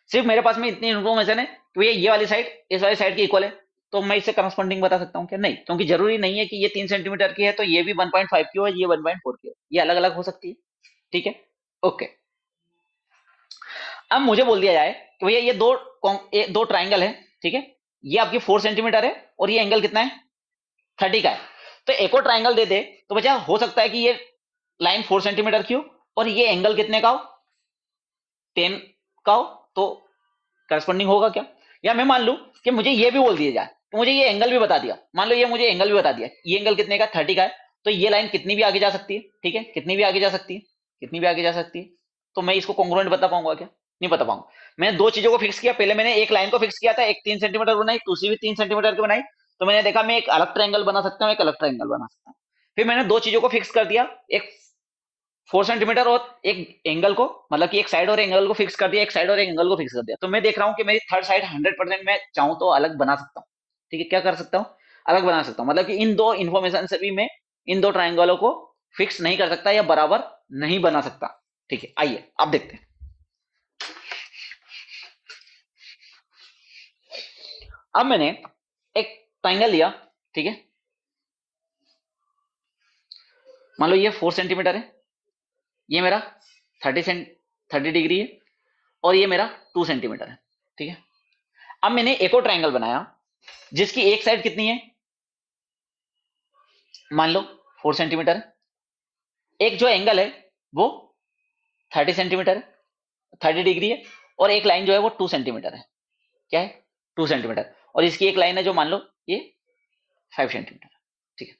Speaker 1: सिर्फ मेरे पास में इतनी इन्फॉर्मेशन है कि भैया ये वाली साइड इस वाली साइड की इक्वल है, तो मैं इससे करस्पॉन्डिंग बता सकता हूँ क्या, नहीं, क्योंकि जरूरी नहीं है कि ये 3 सेंटीमीटर की है तो ये भी 1.5 की हो, ये 1.4 की हो, ये अलग अलग हो सकती है, ठीक है। ओके, अब मुझे बोल दिया जाए कि भैया ये दो ट्राइंगल है, ठीक है, ये आपकी 4 सेंटीमीटर है और ये एंगल कितना है, 30 का है। तो एक और ट्राइंगल दे दे तो बच्चा हो सकता है कि ये लाइन 4 सेंटीमीटर की हो और ये एंगल कितने का हो, 10 का हो, तो करस्पॉन्डिंग होगा क्या। या मैं मान लू कि मुझे ये भी बोल दिया जाए, तो मुझे ये एंगल भी बता दिया, मान लो ये मुझे एंगल भी बता दिया, ये एंगल कितने का, 30 का है, तो ये लाइन कितनी भी आगे जा सकती है, ठीक है, कितनी भी आगे जा सकती है, कितनी भी आगे जा सकती है। तो मैं इसको कॉन्ग्रुएंट बता पाऊंगा क्या, नहीं बता पाऊंगा। मैंने दो चीजों को फिक्स किया, पहले मैंने एक लाइन को फिक्स किया था, एक 3 सेंटीमीटर बनाई, दूसरी भी 3 सेंटीमीटर की बनाई, तो मैंने देखा मैं एक अलग ट्रायंगल बना सकता हूँ, एक अलग ट्रायंगल बना सकता हूँ। फिर मैंने दो चीजों को फिक्स कर दिया, एक 4 सेंटीमीटर और एक एंगल को, मतलब कि एक साइड और एंगल को फिक्स कर दिया, एक साइड और एक एंगल को फिक्स कर दिया। तो मैं देख रहा हूं कि मेरी थर्ड साइड 100% मैं चाहूं तो अलग बना सकता हूँ, ठीक है, क्या कर सकता हूँ, अलग बना सकता हूँ, मतलब कि इन दो इंफॉर्मेशन से भी मैं इन दो ट्राइंगलों को फिक्स नहीं कर सकता या बराबर नहीं बना सकता, ठीक है। आइए आप देखते हैं। अब मैंने एक ट्राइंगल लिया, ठीक है, मान लो ये 4 सेंटीमीटर है, ये मेरा 30 डिग्री है, और ये मेरा 2 सेंटीमीटर है, ठीक है। अब मैंने एक और ट्राइंगल बनाया जिसकी एक साइड कितनी है, मान लो 4 सेंटीमीटर है, एक जो एंगल है वो 30 सेंटीमीटर है, 30 डिग्री है, और एक लाइन जो है वो 2 सेंटीमीटर है, क्या है, 2 सेंटीमीटर, और इसकी एक लाइन है जो मान लो ये 5 सेंटीमीटर, ठीक है।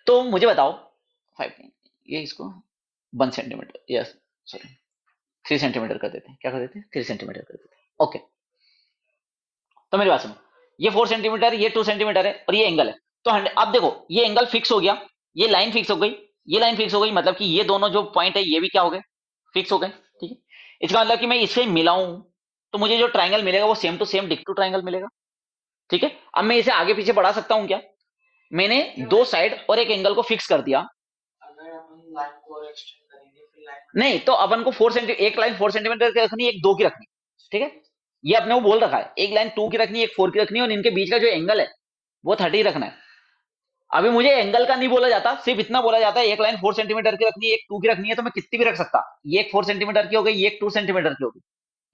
Speaker 1: तो मुझे बताओ 5, ये इसको 1 सेंटीमीटर, यस सॉरी 3 सेंटीमीटर कर देते हैं, क्या कर देते हैं, 3 सेंटीमीटर कर देते हैं, ओके। तो मेरी बात सुनो, ये 4 सेंटीमीटर, ये 2 सेंटीमीटर है, और ये एंगल है, तो अब देखो ये एंगल फिक्स हो गया, ये लाइन फिक्स हो गई, ये लाइन फिक्स हो गई, मतलब कि ये दोनों जो पॉइंट है ये भी क्या हो गए, फिक्स हो गए, ठीक है। इसका मतलब कि मैं इसे मिलाऊं तो मुझे जो ट्राइंगल मिलेगा वो सेम टू सेम डिक्टो ट्राइंगल मिलेगा, ठीक है। अब मैं इसे आगे पीछे बढ़ा सकता हूं क्या, मैंने दो साइड और एक एंगल को फिक्स कर दिया, नहीं तो अपन को 4 सेंटीमीटर, एक लाइन 4 सेंटीमीटर की रखनी है, एक 2 की रखनी है, ठीक है। ये अपने को बोल रखा है, एक लाइन 2 की रखनी है, एक 4 की रखनी है, और इनके बीच का जो एंगल है वो 30 रखना है। अभी मुझे एंगल का नहीं बोला जाता, सिर्फ इतना बोला जाता है एक लाइन 4 सेंटीमीटर की रखनी है, एक 2 की रखनी है, तो मैं कितनी भी रख सकता। ये एक 4 सेंटीमीटर की हो गई, ये एक 2 सेंटीमीटर की होगी,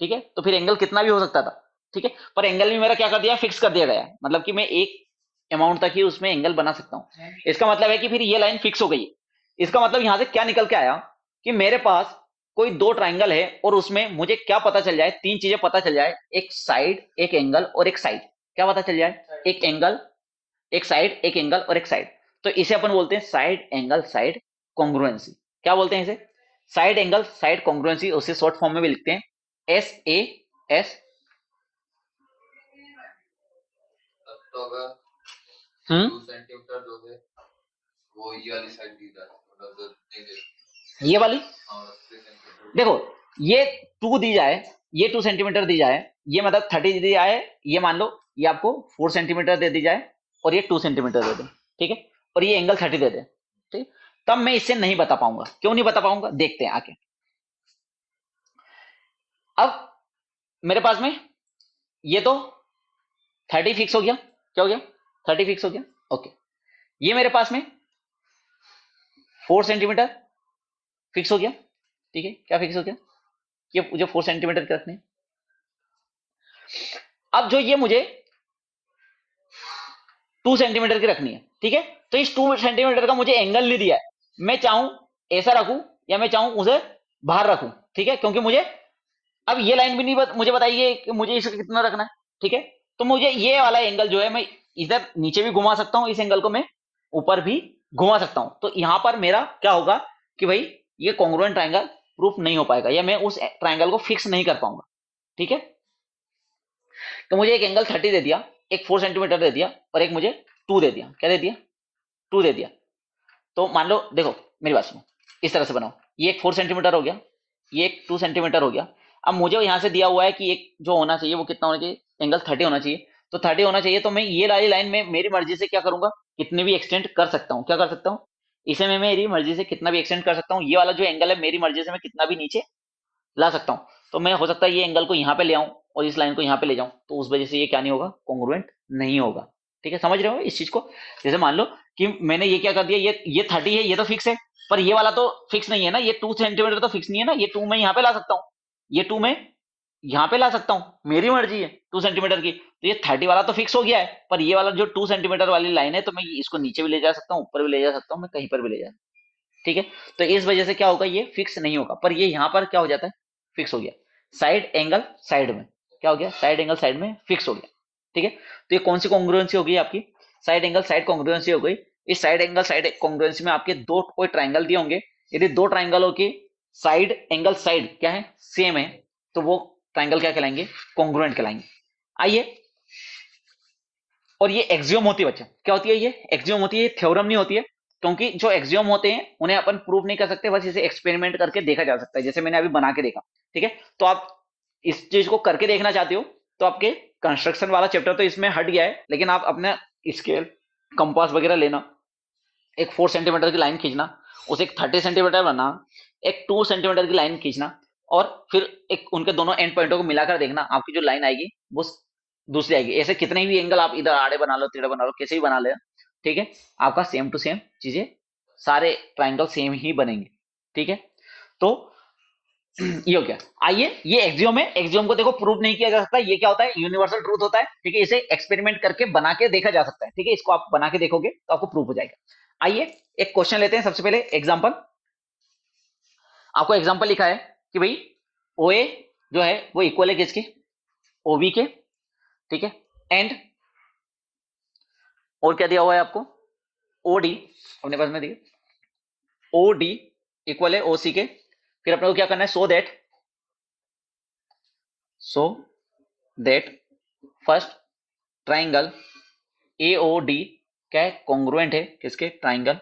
Speaker 1: ठीक है। तो फिर एंगल कितना भी हो सकता था, ठीक है। पर एंगल भी मेरा क्या कर दिया, फिक्स कर दिया गया है, मतलब कि मैं एक अमाउंट तक ही उसमें एंगल बना सकता हूँ। इसका मतलब है कि फिर ये लाइन फिक्स हो गई है। इसका मतलब यहां से क्या निकल के आया कि मेरे पास कोई दो ट्राइंगल है, और उसमें मुझे क्या पता चल जाए, तीन चीजें पता चल जाए, एक साइड, एक एंगल और एक साइड। क्या पता चल जाए, एक एंगल, एक साइड, एक एंगल और एक साइड। तो इसे अपन बोलते हैं साइड एंगल साइड कॉन्ग्रुएंसी। क्या बोलते हैं इसे, साइड एंगल साइड कॉन्ग्रुएंसी। उसे शॉर्ट फॉर्म में भी लिखते हैं SAS।
Speaker 2: तो अगर
Speaker 1: हम्म
Speaker 2: 2 सेंटीमीटर जो है वो ये वाली साइड दी जाती है, मतलब
Speaker 1: ये वाली,
Speaker 2: और 3 सेंटीमीटर
Speaker 1: देखो ये 2 दी जाए, ये 2 सेंटीमीटर दी जाए, ये मतलब 30 दी जाए, ये मान लो ये आपको 4 सेंटीमीटर दे दी जाए, और ये 2 सेंटीमीटर दे दे, ठीक है, और ये एंगल 30 दे दे, ठीक। तब मैं इससे नहीं बता पाऊंगा। क्यों नहीं बता पाऊंगा, देखते हैं आके। अब मेरे पास में ये तो 30 फिक्स हो गया, क्या हो गया, 30 फिक्स हो गया, ओके। ये मेरे पास में 4 सेंटीमीटर फिक्स हो गया, ठीक है। क्या फिक्स हो गया, ये मुझे 4 सेंटीमीटर के रखने हैं। अब जो ये मुझे 2 सेंटीमीटर की रखनी है, ठीक है। तो इस 2 सेंटीमीटर का मुझे एंगल नहीं दिया है, मैं चाहूं ऐसा रखूं या मैं चाहूं उसे बाहर रखूं, ठीक है, क्योंकि मुझे अब ये लाइन भी नहीं मुझे बताइए कि मुझे इसे कितना रखना है, ठीक है। तो मुझे ये वाला एंगल जो है, मैं इधर नीचे भी घुमा सकता हूं, इस एंगल को मैं ऊपर भी घुमा सकता हूं। तो यहां पर मेरा क्या होगा कि भाई ये कॉन्ग्रुएंट ट्राइंगल प्रूफ नहीं हो पाएगा, या मैं उस ट्राइंगल को फिक्स नहीं कर पाऊंगा, ठीक है। तो मुझे एक एंगल 30 दे दिया, एक 4 सेंटीमीटर दे दिया, और एक मुझे 2 दे दिया। क्या दे दिया, 2 दे दिया। तो मान लो, देखो मेरी बात सुनो, इस तरह से बनाओ, ये एक 4 सेंटीमीटर हो गया, ये एक 2 सेंटीमीटर हो गया। अब मुझे यहाँ से दिया हुआ है कि एक जो होना चाहिए वो कितना होना चाहिए, एंगल 30 होना चाहिए। तो 30 होना चाहिए, तो मैं ये वाली लाइन में मेरी मर्जी से क्या करूंगा, कितने भी एक्सटेंड कर सकता हूँ। क्या कर सकता हूँ, इसे मैं मेरी मर्जी से कितना भी एक्सटेंड कर सकता हूँ। ये वाला जो एंगल है मेरी मर्जी से मैं कितना भी नीचे ला सकता हूँ। तो मैं हो सकता है ये एंगल को यहाँ पे ले आऊं और इस लाइन को यहाँ पे ले जाऊं, तो उस वजह से ये क्या नहीं होगा, कॉन्ग्रुएंट नहीं होगा, ठीक है। समझ रहे हो इस चीज को। जैसे मान लो कि मैंने ये क्या कर दिया, ये 30 है, ये तो फिक्स है, पर ये वाला तो फिक्स नहीं है ना, ये 2 सेंटीमीटर तो फिक्स नहीं है ना, ये 2 मैं यहाँ पे ला सकता हूँ, ये 2 मैं यहाँ पे ला सकता हूँ, मेरी मर्जी है 2 सेंटीमीटर की। तो ये 30 वाला तो फिक्स हो गया है, पर ये वाला जो 2 सेंटीमीटर वाली लाइन है, तो मैं इसको नीचे भी ले जा सकता हूँ, ऊपर भी ले जा सकता हूँ, मैं कहीं पर भी ले जा सकता हूँ, ठीक है। तो इस वजह से क्या होगा, ये फिक्स नहीं होगा। पर ये यहां पर क्या हो जाता है, फिक्स हो गया। साइड एंगल साइड में क्या हो गया, साइड एंगल साइड में फिक्स हो गया, ठीक है। तो ये कौन सी कॉन्ग्रुएंसी होगी आपकी, साइड एंगल साइड कॉन्ग्रुएंसी हो गई। इस साइड एंगल साइड कॉन्ग्रुएंसी में आपके दो कोई ट्राइंगल दिए होंगे, यदि दो ट्राइंगलों की साइड एंगल साइड क्या है, सेम है, तो वो ट्राइंगल क्या कहलाएंगे, कॉन्ग्रुएंट कहलाएंगे। आइए, और ये एक्सियोम होती है बच्चा, क्या होती है, ये एक्सियोम होती है, ये थ्योरम नहीं होती है। क्योंकि जो एक्सियोम होते हैं उन्हें अपन प्रूव नहीं कर सकते, बस इसे एक्सपेरिमेंट करके देखा जा सकता है, जैसे मैंने अभी बना के देखा, ठीक है। तो आप इस चीज को करके देखना चाहते हो, तो आपके कंस्ट्रक्शन वाला चैप्टर तो इसमें हट गया है, लेकिन आप अपने स्केल कंपास वगैरह लेना, एक 4 सेंटीमीटर की लाइन खींचना, उसे एक 30 सेंटीमीटर बनाना, एक 2 सेंटीमीटर की लाइन खींचना, और फिर एक उनके दोनों एंड पॉइंटों को मिलाकर देखना, आपकी जो लाइन आएगी वो दूसरी आएगी। ऐसे कितने भी एंगल आप इधर आड़े बना लो, टेढ़े बना लो, कैसे भी बना ले, ठीक है, आपका सेम टू सेम चीजें, सारे ट्राइंगल सेम ही बनेंगे, ठीक है। तो ये हो गया। आइए, ये एक्सियोम है, एक्सियोम को देखो प्रूव नहीं किया जा सकता, ये क्या होता है, यूनिवर्सल ट्रूथ होता है, ठीक है। इसे एक्सपेरिमेंट करके बना के देखा जा सकता है, ठीक है। इसको आप बना के देखोगे तो आपको प्रूव हो जाएगा। आइए एक क्वेश्चन लेते हैं, सबसे पहले एग्जांपल। आपको एग्जांपल लिखा है कि भाई OA जो है वो इक्वल है किसके, OB के, ठीक है। एंड और क्या दिया हुआ है आपको, OD अपने पास में दिया, OD इक्वल है OC के। फिर अपने को क्या करना है, so that first triangle AOD क्या है, कॉन्ग्रुएंट है किसके, ट्राइंगल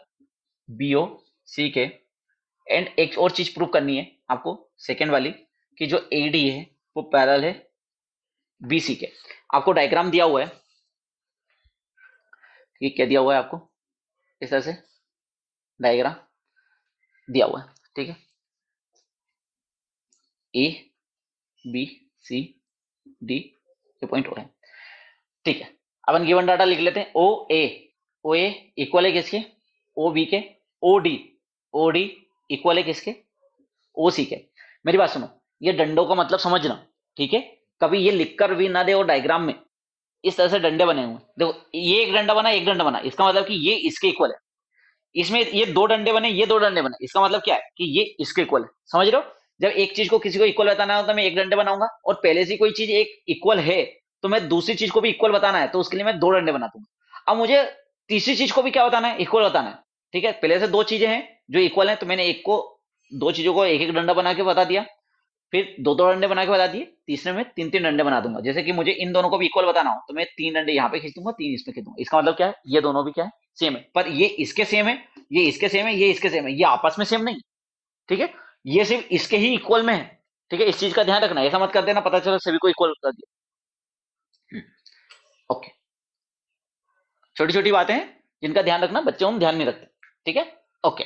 Speaker 1: BOC के। एंड एक और चीज प्रूव करनी है आपको, सेकेंड वाली, कि जो AD है वो पैरेलल है BC के। आपको डायग्राम दिया हुआ है, ये क्या दिया हुआ है आपको, इस तरह से डायग्राम दिया हुआ है, ठीक है। ए बी सी डी, ये पॉइंट हो रहा है, ठीक है। अपन गिवन डाटा लिख लेते हैं। ओ ए इक्वल है किसके, ओ बी के। ओ डी इक्वल है किसके, ओ सी के। मेरी बात सुनो, ये डंडों का मतलब समझना, ठीक है। कभी ये लिखकर भी ना दे और डायग्राम में इस तरह से डंडे बने हुए, देखो ये एक डंडा बना, एक डंडा बना, इसका मतलब कि ये इसके इक्वल है। इसमें ये दो डंडे बने, ये दो डंडे बने, इसका मतलब क्या है कि ये इसके इक्वल है, समझ रहे हो। जब एक चीज को किसी को इक्वल बताना हो तो मैं एक डंडे बनाऊंगा, और पहले से कोई चीज एक इक्वल है तो मैं दूसरी चीज को भी इक्वल बताना है तो उसके लिए मैं दो डंडे बना दूंगा। अब मुझे तीसरी चीज को भी क्या बताना है, इक्वल बताना है, ठीक है। पहले से दो चीजें हैं जो इक्वल है, तो मैंने एक को, दो चीजों को एक एक डंडा बना के बता दिया, फिर दो दो डंडे बना के बता दिए, तीसरे में तीन तीन डंडे बना दूंगा। जैसे कि मुझे इन दोनों को भी इक्वल बताना हो तो मैं तीन डंडे यहाँ पे खींच दूंगा, तीन इसमें खींच दूंगा। इसका मतलब क्या है, ये दोनों भी क्या है, सेम है। पर ये इसके सेम है, ये इसके सेम है, ये इसके सेम है, ये आपस में सेम नहीं, ठीक है। ये सिर्फ इसके ही इक्वल में है, ठीक है। इस चीज का ध्यान रखना, ऐसा मत कर देना पता चला सभी को इक्वल कर दिया। ओके, छोटी छोटी बातें हैं जिनका ध्यान रखना, बच्चे हम ध्यान नहीं रखते, ठीक है। ओके,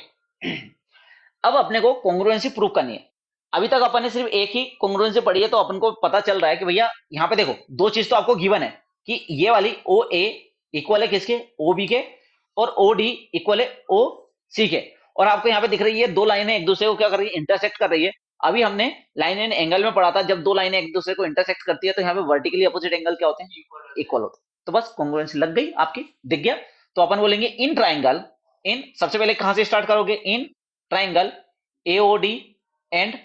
Speaker 1: अब अपने को कॉन्ग्रुएंसी प्रूव करनी है। अभी तक अपन ने सिर्फ एक ही कॉन्ग्रुएंसी पढ़ी है, तो अपन को पता चल रहा है कि भैया यहाँ पे देखो दो चीज तो आपको गिवन है कि ये वाली ओ ए इक्वल है किसके, ओ बी के, और ओ डी इक्वल है ओ सी के। और आपको यहाँ पे दिख रही है दो लाइनें एक दूसरे को क्या कर रही है, इंटरसेक्ट कर रही है। अभी हमने लाइन एंड एंगल में पढ़ा था, जब दो लाइनें एक दूसरे को इंटरसेक्ट करती है तो यहाँ पे वर्टिकली अपोजिट एंगल क्या होते हैं, इक्वल होते हैं। तो बस कॉन्ग्रुएंसी लग गई आपकी, दिख गया। तो अपन बोलेंगे इन ट्राइंगल, इन सबसे पहले कहां से स्टार्ट करोगे, in triangle AOD and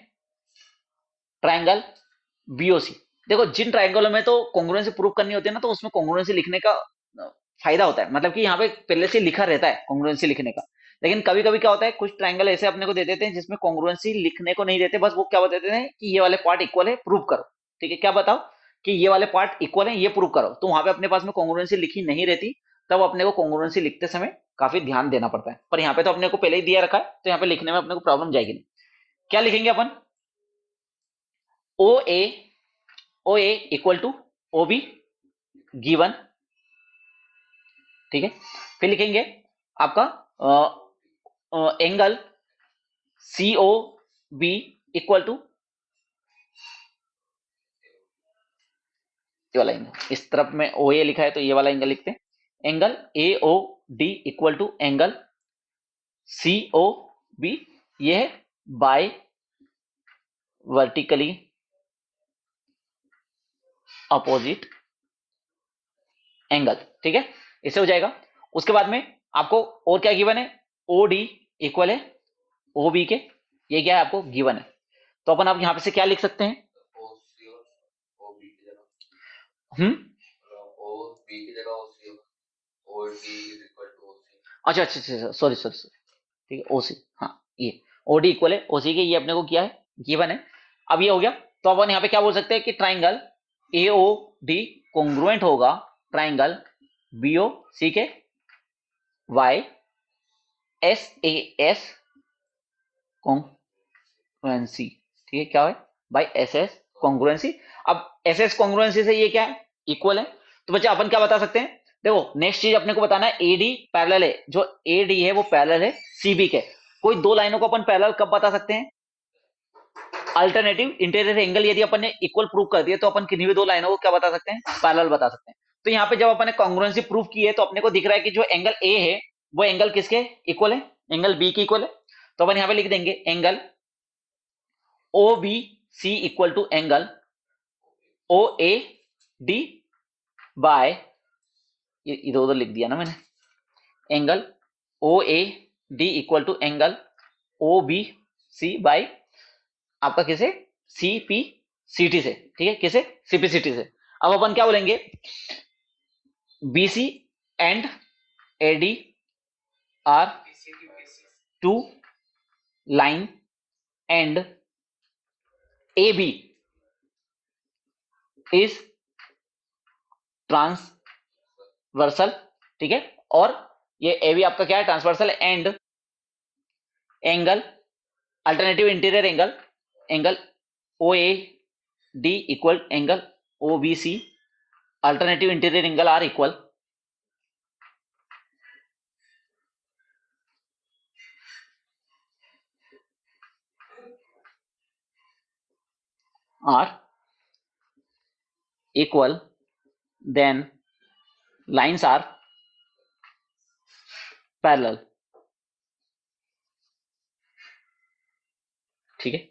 Speaker 1: triangle BOC. देखो जिन ट्राइंगलों में तो कॉन्ग्रुएंसी प्रूव करनी होती है ना, तो उसमें कॉन्ग्रुएंसी लिखने का फायदा होता है, मतलब कि यहाँ पे पहले से लिखा रहता है कॉन्ग्रुएंसी लिखने का। लेकिन कभी कभी क्या होता है, कुछ ट्राइंगल ऐसे अपने को दे देते हैं जिसमें कॉन्ग्रुएंसी लिखने को नहीं देते, बस वो क्या बता देते हैं कि ये वाले पार्ट इक्वल है, प्रूव करो, ठीक है। क्या बताओ कि ये वाले पार्ट इक्वल है, ये प्रूव करो। तो वहां पे अपने पास में कॉन्ग्रुएंसी लिखी नहीं रहती, तब अपने को कॉन्ग्रुएंसी लिखते समय काफी ध्यान देना पड़ता है। पर यहाँ पे तो अपने को पहले ही दिया रखा है, तो यहाँ पे लिखने में अपने को प्रॉब्लम जाएगी नहीं। क्या लिखेंगे अपन, O A equal to O B given, ठीक है। फिर लिखेंगे आपका angle C O B equal to, ये वाला एंगल, इस तरफ में ओ ए लिखा है तो ये वाला एंगल लिखते हैं। Angle A O D equal to angle C O B, ये है बाय वर्टिकली अपोजिट एंगल, ठीक है। इससे हो जाएगा। उसके बाद में आपको और क्या गिवन है, ओ डी इक्वल है ओ बी के, ये क्या है आपको गिवन है। तो अपन आप यहां पे से क्या लिख सकते हैं,
Speaker 2: ओ सी और ओ बी की जगह,
Speaker 1: हम्म,
Speaker 2: ओ बी की जगह O C, O D is equal to O C.
Speaker 1: अच्छा अच्छा अच्छा, सॉरी सॉरी सॉरी, ठीक है ओसी, हाँ ये ओडी इक्वल है ओसी के, ये अपने को किया है, गिवन है। अब ये हो गया, तो अपन यहाँ पे क्या बोल सकते हैं कि ट्राइंगल एओ डी कॉन्ग्रुएंट होगा ट्राइंगल बीओ सी के by S A S congruency, ठीक है। क्या है बाई एस एस कॉन्ग्रुएंसी। अब एस एस कॉन्ग्रुएंसी से ये क्या है, इक्वल है। तो बच्चे अपन क्या बता सकते हैं, देखो नेक्स्ट चीज अपने को बताना है, एडी पैरेलल है, जो एडी है वो पैरेलल है सीबी के। कोई दो लाइनों को अपन पैरेलल कब बता सकते हैं, अल्टरनेटिव इंटीरियर एंगल यदि अपन ने इक्वल प्रूव कर दिया तो अपन किन्हीं भी दो लाइनों को क्या बता सकते हैं, पैरेलल बता सकते हैं। तो यहाँ पे जब अपन ने कॉन्ग्रुएंसी प्रूव की है तो अपने को दिख रहा है कि जो एंगल ए है वो एंगल किसके इक्वल है, एंगल बी के इक्वल है। तो अपन यहाँ पे लिख देंगे angle O B C equal to angle O A D by, ये इधर उधर लिख दिया ना मैंने, angle O A D equal to angle O B C by आपका किसे, सी पी सी टी से, ठीक है, किसे सीपी सी टी से। अब अपन क्या बोलेंगे, BC and AD are two line and A B is transversal, ठीक है। और ये ए बी आपका क्या है, transversal and angle alternative interior angle, angle O A D equal angle O B C alternative interior angle are equal, are equal, then lines are parallel। ठीक है,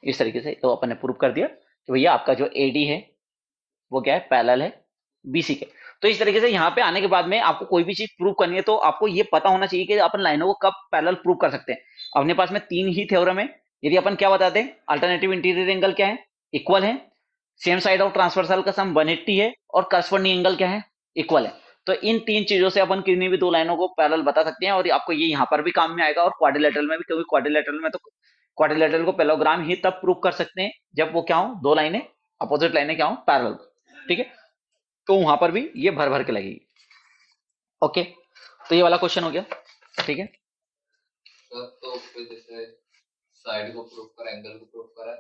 Speaker 1: इस तरीके से तो अपन ने प्रूव कर दिया कि भैया आपका जो एडी है वो क्या है, पैरेलल है बीसी के। तो इस तरीके से यहाँ पे आने के बाद में आपको कोई भी चीज प्रूव करनी है तो आपको ये पता होना चाहिए कि अपन लाइनों को कब पैरेलल प्रूव कर सकते हैं। अपने पास में 3 ही थ्योरम है। यदि अपन क्या बताते हैं, अल्टरनेटिव इंटीरियर एंगल क्या है, इक्वल है, सेम साइड ऑफ ट्रांसवर्सल का सम 180 है, और करस्पॉन्डिंग एंगल क्या है, इक्वल है। तो इन 3 चीजों से अपन किन्हीं भी 2 लाइनों को पैरेलल बता सकते हैं, और आपको ये यहाँ पर भी काम में आएगा और क्वाड्रिलेटरल में भी, क्योंकि क्वाड्रिलेटरल में तो क्वाड्रिलेटरल को पैरेललोग्राम ही तब प्रूव कर सकते हैं जब वो क्या हो, 2 लाइनें अपोजिट लाइनें क्या हो, पैरेलल। ठीक है, तो वहां पर भी ये भर भर के लगेगी। ओके, तो ये वाला क्वेश्चन हो गया। ठीक है
Speaker 2: सर, तो फिर जैसे साइड को प्रूफ करा, एंगल को प्रूफ करा,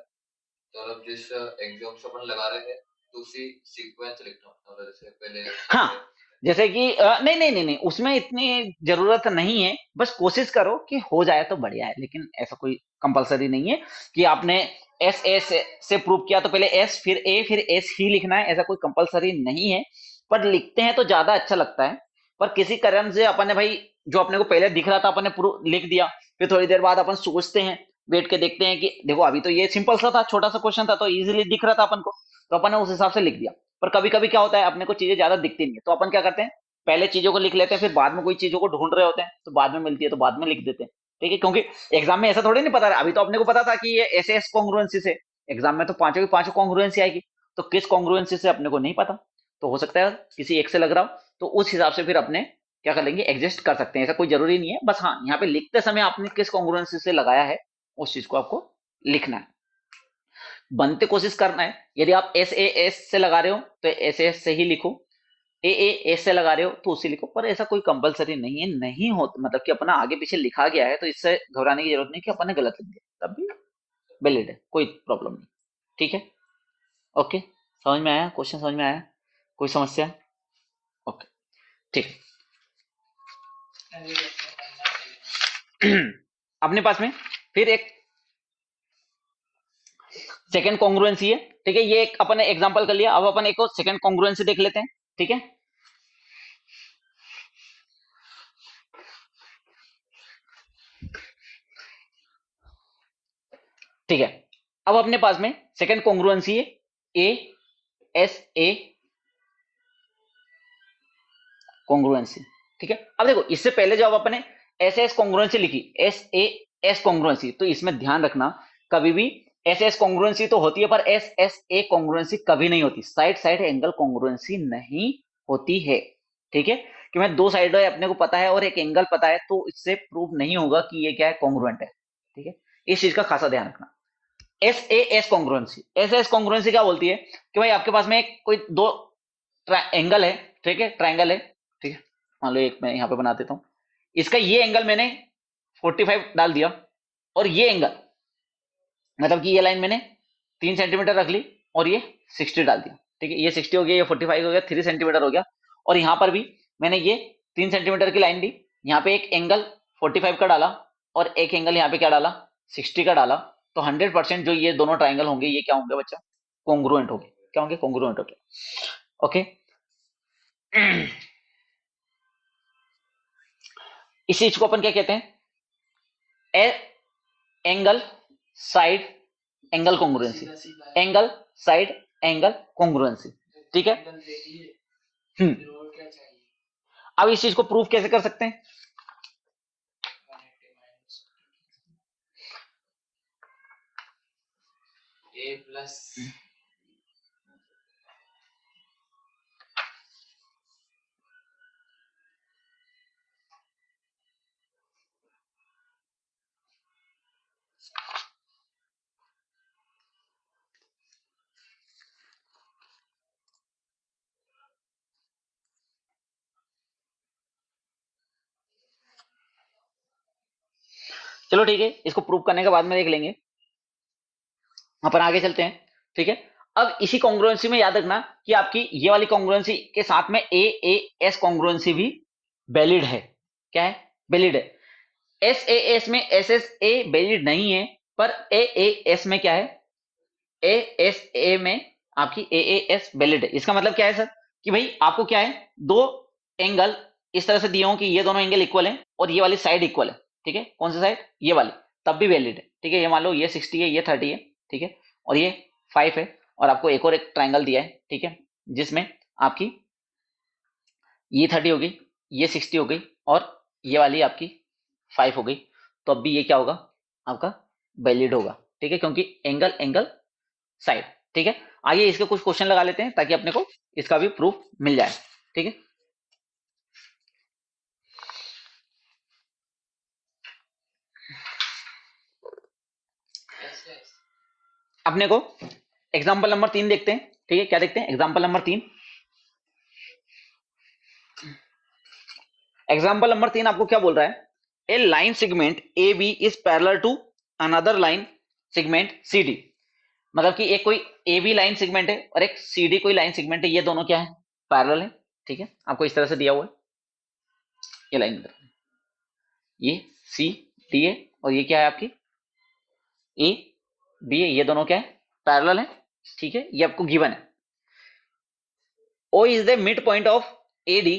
Speaker 2: तो अब जिस एग्जाम से अपन लगा रहे हैं तो उसी सीक्वेंस लिखना होता है, जैसे पहले।
Speaker 1: हाँ, जैसे कि नहीं नहीं नहीं नहीं, उसमें इतनी जरूरत नहीं है, बस कोशिश करो कि हो जाए तो बढ़िया है, लेकिन ऐसा कोई कंपलसरी नहीं है कि आपने एस एस से प्रूव किया तो पहले एस फिर ए फिर एस ही लिखना है, ऐसा कोई कंपलसरी नहीं है। पर लिखते हैं तो ज्यादा अच्छा लगता है। पर किसी कारण से अपन ने भाई, जो अपने को पहले दिख रहा था अपन ने लिख दिया, फिर थोड़ी देर बाद अपन सोचते हैं, बैठ के देखते हैं कि देखो अभी तो ये सिंपल सा था, छोटा सा क्वेश्चन था, तो इजीली दिख रहा था अपन को, तो अपन ने उस हिसाब से लिख दिया। पर कभी कभी क्या होता है, अपने को चीजें ज्यादा दिखती नहीं है, तो अपन क्या करते हैं, पहले चीजों को लिख लेते हैं, फिर बाद में कोई चीजों को ढूंढ रहे होते हैं तो बाद में मिलती है तो बाद में लिख देते हैं। ठीक है, क्योंकि एग्जाम में ऐसा थोड़ी नहीं पता, अभी तो अपने को पता था कि ये ऐसे एस कॉन्ग्रुएंसी से, एग्जाम में तो पांचों की पांचों कॉन्ग्रुएंसी आएगी, तो किस कॉन्ग्रुएंसी से अपने को नहीं पता, तो हो सकता है किसी एक से लग रहा हो, तो उस हिसाब से फिर अपने क्या कर लेंगे, एडजस्ट कर सकते हैं, ऐसा कोई जरूरी नहीं है। बस हाँ, यहाँ पे लिखते समय आपने किस कॉन्ग्रुएंसी से लगाया है उस चीज को आपको लिखना है, बनते कोशिश करना है। यदि आप एस ए एस से लगा रहे हो तो एस एस से ही लिखो, ए ए एस से लगा रहे हो तो उसी लिखो, पर ऐसा कोई कंपलसरी नहीं है, नहीं हो मतलब कि अपना आगे पीछे लिखा गया है तो इससे घबराने की जरूरत नहीं कि अपन ने गलत लिख दिया, तब भी वैलिड है, कोई प्रॉब्लम नहीं। ठीक है, ओके, समझ में आया, क्वेश्चन समझ में आया, कोई समस्या? ओके, ठीक। अपने पास में फिर एक सेकंड कॉन्ग्रुएंसी है। ठीक है, ये एक अपन ने एग्जांपल कर लिया, अब अपन एक और सेकंड कॉन्ग्रुएंसी देख लेते हैं। ठीक है, ठीक है, अब अपने पास में सेकंड कॉन्ग्रुएंसी है ए एस ए कॉन्ग्रुएंसी। ठीक है, अब देखो इससे पहले जब अपने एस एस कॉन्ग्रुएंसी लिखी, एस ए एस कॉन्ग्रुएंसी, तो इसमें ध्यान रखना कभी भी एस एस कॉन्ग्रुएंसी तो होती है पर एस एस ए कॉन्ग्रुएंसी कभी नहीं होती, साइड साइड एंगल कॉन्ग्रुएंसी नहीं होती है। ठीक है, कि मैं 2 साइड अपने को पता है और एक एंगल पता है तो इससे प्रूव नहीं होगा कि ये क्या है, कॉन्ग्रुएंट है। ठीक है, इस चीज का खासा ध्यान रखना। S A S congruency, S S congruency क्या बोलती है कि भाई आपके पास में एक कोई 2 एंगल है, ठीक है, ट्राइंगल है, ठीक है, मान लो एक मैं यहाँ पे बना देता हूँ, इसका ये एंगल मैंने 45 डाल दिया, और ये एंगल मतलब कि ये लाइन मैंने 3 सेंटीमीटर रख ली और ये 60 डाल दिया। ठीक है, ये 60 हो गया, ये 45 हो गया, 3 सेंटीमीटर हो गया, और यहाँ पर भी मैंने ये 3 सेंटीमीटर की लाइन दी, यहाँ पे एक एंगल 45 का डाला और एक एंगल यहाँ पे क्या डाला, 60 का डाला, तो 100% जो ये दोनों ट्राइंगल होंगे ये क्या होंगे बच्चा, कॉन्ग्रुएंट होंगे। क्या होंगे, कॉन्ग्रुएंट होंगे। ओके, इस चीज को अपन क्या कहते हैं, angle side angle congruency, angle side angle congruency. ठीक है, अब इस चीज को प्रूफ कैसे कर सकते हैं,
Speaker 2: ए प्लस
Speaker 1: चलो ठीक है, इसको प्रूव करने के बाद में देख लेंगे, अपन आगे चलते हैं। ठीक है, अब इसी कॉन्ग्रुएंसी में याद रखना कि आपकी ये वाली कॉन्ग्रुएंसी के साथ में ए ए एस कॉन्ग्रुएंसी भी वैलिड है। क्या है, वैलिड है। एस ए एस में एस एस ए वैलिड नहीं है, पर ए ए एस में क्या है, ए एस ए में आपकी ए एस वैलिड है। इसका मतलब क्या है सर कि भाई आपको क्या है, दो एंगल इस तरह से दिए हों कि ये दोनों एंगल इक्वल है और ये वाली साइड इक्वल है, ठीक है, कौन सी साइड, ये वाली, तब भी वैलिड है, ठीक है। ये मान लो ये 60 है, ये 30 है, ठीक है, और ये 5 है, और आपको एक और एक ट्राइंगल दिया है, ठीक है, जिसमें आपकी ये 30 हो गई, ये 60 हो गई, और ये वाली आपकी 5 हो गई, तो अब भी ये क्या होगा, आपका वैलिड होगा, ठीक है, क्योंकि एंगल एंगल साइड, ठीक है। आइए इसके कुछ क्वेश्चन लगा लेते हैं ताकि अपने को इसका भी प्रूफ मिल जाए, ठीक है। अपने को एग्जाम्पल नंबर 3 देखते हैं, ठीक है, क्या देखते हैं, एग्जाम्पल नंबर 3। एग्जाम्पल नंबर 3 आपको क्या बोल रहा है, a line segment A B is parallel to another line segment C D. मतलब कि एक कोई ए बी लाइन सेगमेंट है और एक सी डी कोई लाइन सेगमेंट है, ये दोनों क्या है, पैरेलल है, ठीक है, आपको इस तरह से दिया हुआ है, ये लाइन, ये सी डी है, और ये क्या है आपकी ए बी है, ये दोनों क्या है, पैरेलल है, ठीक है, ये आपको गिवन है। O is the mid point of A D,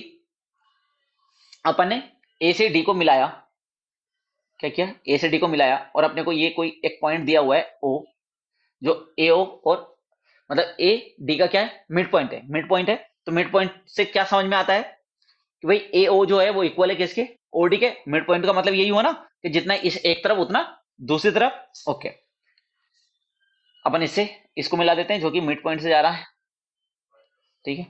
Speaker 1: अपन ने ए से डी को मिलाया, क्या किया, ए से डी को मिलाया, और अपने को ये कोई एक पॉइंट दिया हुआ है ओ, जो ए ओ, और मतलब ए डी का क्या है, मिड पॉइंट है, मिड पॉइंट है, तो मिड पॉइंट से क्या समझ में आता है कि भाई ए ओ जो है वो इक्वल है किसके, ओडी के। मिड पॉइंट का मतलब यही हुआ ना कि जितना इस एक तरफ उतना दूसरी तरफ, ओके। अपन इससे इसको मिला देते हैं जो कि मिड पॉइंट से जा रहा है, ठीक है,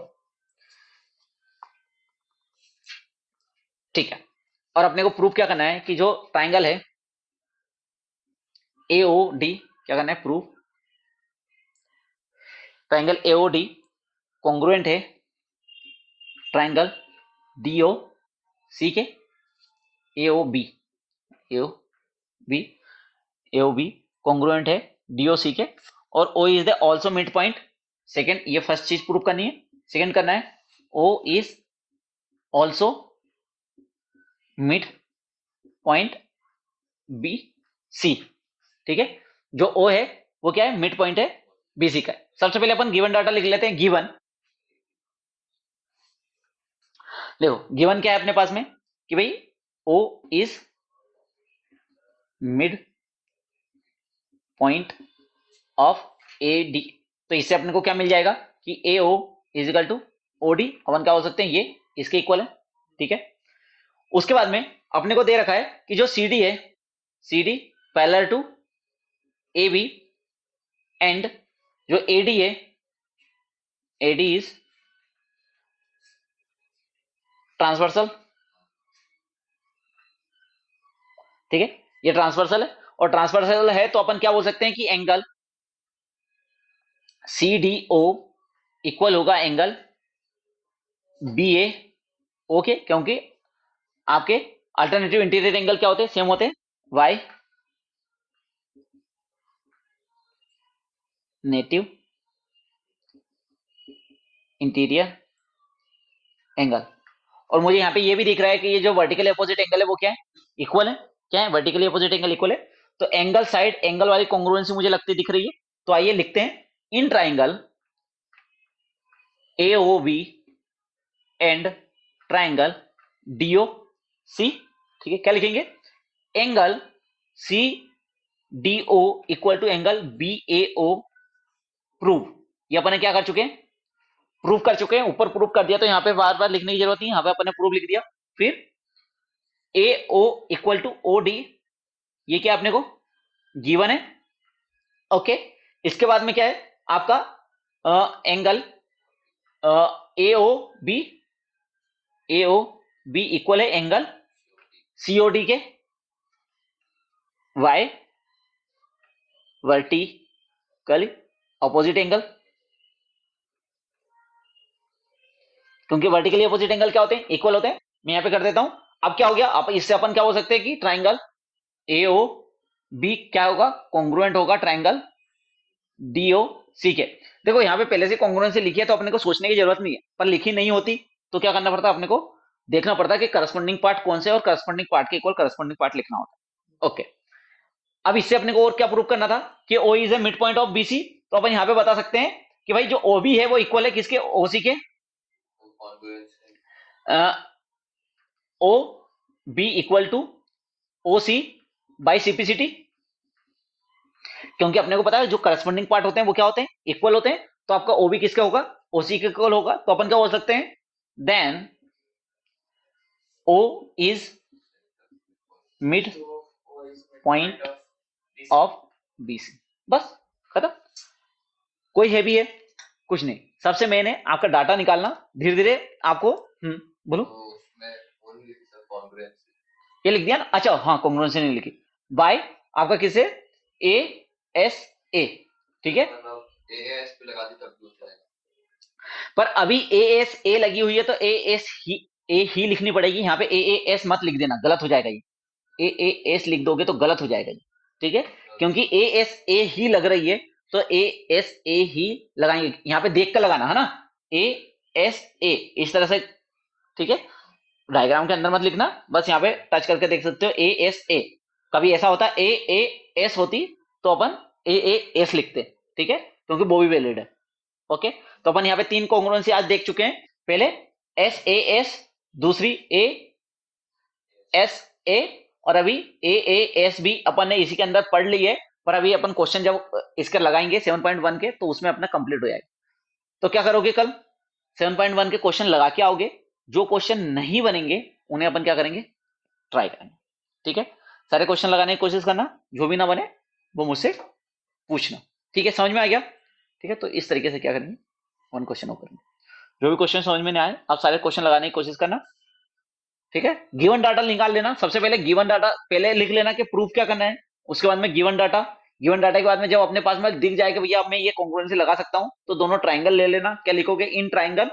Speaker 1: ठीक है। और अपने को प्रूफ क्या करना है कि जो ट्राइंगल है ए ओ डी, क्या करना है, proof triangle A O D congruent है ट्राइंगल डी ओ सी के, A O B, A O B, A O B congruent है डी ओ सी के, और O is the also mid point. Second, ये first चीज proof करनी है। Second करना है O is also mid point B C, ठीक है, जो ओ है वो क्या है, मिड पॉइंट है बी सी का। सबसे पहले अपन गिवन डाटा लिख लेते हैं। गिवन, देखो गिवन क्या है अपने पास में कि भाई O is mid point of A D, तो इससे अपने को क्या मिल जाएगा कि A O is equal to O D, अपन क्या हो सकते हैं, ये इसके इक्वल है, ठीक है। उसके बाद में अपने को दे रखा है कि जो सी डी है, C D parallel to A B, and जो ए डी है, ए डी इज ट्रांसवर्सल, ठीक है, ये ट्रांसवर्सल है, और ट्रांसवर्सल है तो अपन क्या बोल सकते हैं कि angle C D O equal होगा एंगल बी ए, ओके, क्योंकि आपके अल्टरनेटिव इंटीरियर एंगल क्या होते हैं, सेम होते हैं, वाई नेटिव इंटीरियर एंगल। और मुझे यहाँ पे ये भी दिख रहा है कि ये जो वर्टिकली अपोजिट एंगल है वो क्या है, इक्वल है, क्या है, वर्टिकली अपोजिट एंगल इक्वल है, तो एंगल साइड एंगल वाली कॉन्ग्रुएंसी मुझे लगती दिख रही है। तो आइए लिखते हैं, in triangle A O B and triangle D O C, ठीक है, क्या लिखेंगे, angle C D O equal to angle B A O, prove. ये अपन क्या कर चुके हैं, प्रूव कर चुके हैं, ऊपर प्रूव कर दिया, तो यहाँ पे बार बार लिखने की जरूरत नहीं, यहाँ पे अपन ने प्रूव लिख दिया। फिर A O equal to O D, ये क्या अपने को गिवन है, ओके। इसके बाद में क्या है आपका angle A O B, A O B equal है एंगल सीओडी के, वाई वर्टिकली अपोजिट एंगल, क्योंकि वर्टिकली अपोजिट एंगल क्या होते हैं, इक्वल होते हैं। मैं यहां पे कर देता हूं। अब क्या हो गया, अब इससे अपन क्या हो सकते हैं कि ट्राइंगल ए ओ बी क्या होगा, कॉन्ग्रुएंट होगा ट्राइंगल डी ओ सी के। देखो यहाँ पे पहले से कॉन्ग्रुएंसी लिखी है तो अपने को सोचने की जरूरत नहीं है, पर लिखी नहीं होती तो क्या करना पड़ता, अपने को देखना पड़ता कि करस्पॉन्डिंग पार्ट कौन से, और करस्पॉन्डिंग पार्ट के इक्वल करस्पॉन्डिंग पार्ट लिखना होता है, ओके। अब इससे अपने को और क्या प्रूव करना था कि O is a mid point of BC, तो अपन यहाँ पे बता सकते हैं कि भाई जो ओबी है वो इक्वल है किसके, ओसी के,
Speaker 2: कॉन्ग्रुएंस है।
Speaker 1: O B equal to O C by CPCT, क्योंकि अपने को पता है जो करस्पॉन्डिंग पार्ट होते हैं वो क्या होते हैं, इक्वल होते हैं। तो आपका ओबी किसका होगा, ओसी के इक्वल होगा। तो अपन क्या बोल सकते हैं, then O is mid point of BC. बस खत्म, कोई है भी है कुछ नहीं। सबसे मेन है आपका डाटा निकालना, धीरे धीरे आपको बोलो।
Speaker 2: तो उसमें वो नहीं लिखी सर कॉन्ग्रुएंस।
Speaker 1: ये लिख दिया ना, अच्छा हाँ कॉन्ग्रुएंसी नहीं लिखी, बाय आपका किसे, ए एस ए, ठीक है।
Speaker 2: मतलब एएस पे लगा दी तब भी हो जाएगा।
Speaker 1: पर अभी ए एस ए लगी हुई है तो ए ही लिखनी पड़ेगी यहाँ पे, ए एस मत लिख देना, गलत हो जाएगा ये, ए एस लिख दोगे तो गलत हो जाएगा ये, ठीक है। क्योंकि ए एस ए ही लग रही है तो ए एस ए ही लगाएंगे, यहाँ पे देख कर लगाना है ना, ए एस ए इस तरह से, ठीक है। डायग्राम के अंदर मत लिखना, बस यहाँ पे टच करके देख सकते हो ए एस ए। कभी ऐसा होता है ए एस होती तो अपन ए एस लिखते, ठीक है, क्योंकि वो भी वैलिड है। ओके, तो अपन यहाँ पे तीन कॉन्ग्रुएंसी आज देख चुके हैं, पहले एस ए एस, दूसरी ए एस ए, और अभी ए एस भी अपन ने इसी के अंदर पढ़ ली है। पर अभी अपन क्वेश्चन जब इसके लगाएंगे 7.1 के तो उसमें अपना कंप्लीट हो जाएगा। तो क्या करोगे, कल 7.1 के क्वेश्चन लगा के आओगे, जो क्वेश्चन नहीं बनेंगे उन्हें अपन क्या करेंगे, ट्राई करेंगे, ठीक है। सारे क्वेश्चन लगाने की कोशिश करना, जो भी ना बने वो मुझसे पूछना, ठीक है, समझ में आ गया, ठीक है। तो इस तरीके से क्या करेंगे, वन क्वेश्चन हो करेंगे। जो भी क्वेश्चन समझ में नहीं आए आप सारे क्वेश्चन लगाने की कोशिश करना, ठीक है। गिवन डाटा निकाल लेना, सबसे पहले गिवन डाटा पहले लिख लेना कि प्रूफ क्या करना है, उसके बाद में गिवन डाटा, गिवन डाटा के बाद में जब अपने पास में दिख जाए कि भैया अब मैं ये कॉन्ग्रुएंसी लगा सकता हूं, तो दोनों ट्राइंगल ले लेना, क्या लिखोगे, इन ट्राइंगल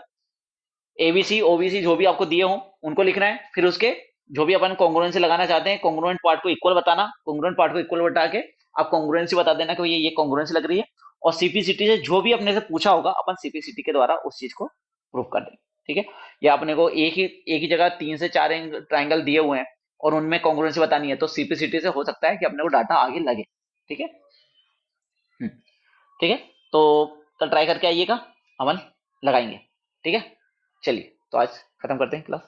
Speaker 1: एबीसी ओबीसी जो भी आपको दिए हो उनको लिखना है, फिर उसके जो भी अपन कॉन्ग्रुएंसी लगाना चाहते हैं कॉन्ग्रुएंट पार्ट को इक्वल बताना, कॉन्ग्रुएंट पार्ट को इक्वल बता के आप कॉन्ग्रुएंसी बता देना कि भैया ये कॉन्ग्रुएंसी लग रही है, और सीपीसीटी से जो भी अपने से पूछा होगा अपन सीपीसीटी के द्वारा उस चीज को प्रूव कर देंगे, ठीक है। या अपने को एक ही जगह 3 से 4 ट्राइंगल दिए हुए हैं और उनमें कॉन्ग्रुएंसी बतानी है, तो सीपीसीटी से हो सकता है कि अपने को डाटा आगे लगे, ठीक है। ठीक है, तो कल ट्राई करके आइएगा, अपन लगाएंगे, ठीक है। चलिए तो आज खत्म करते हैं क्लास।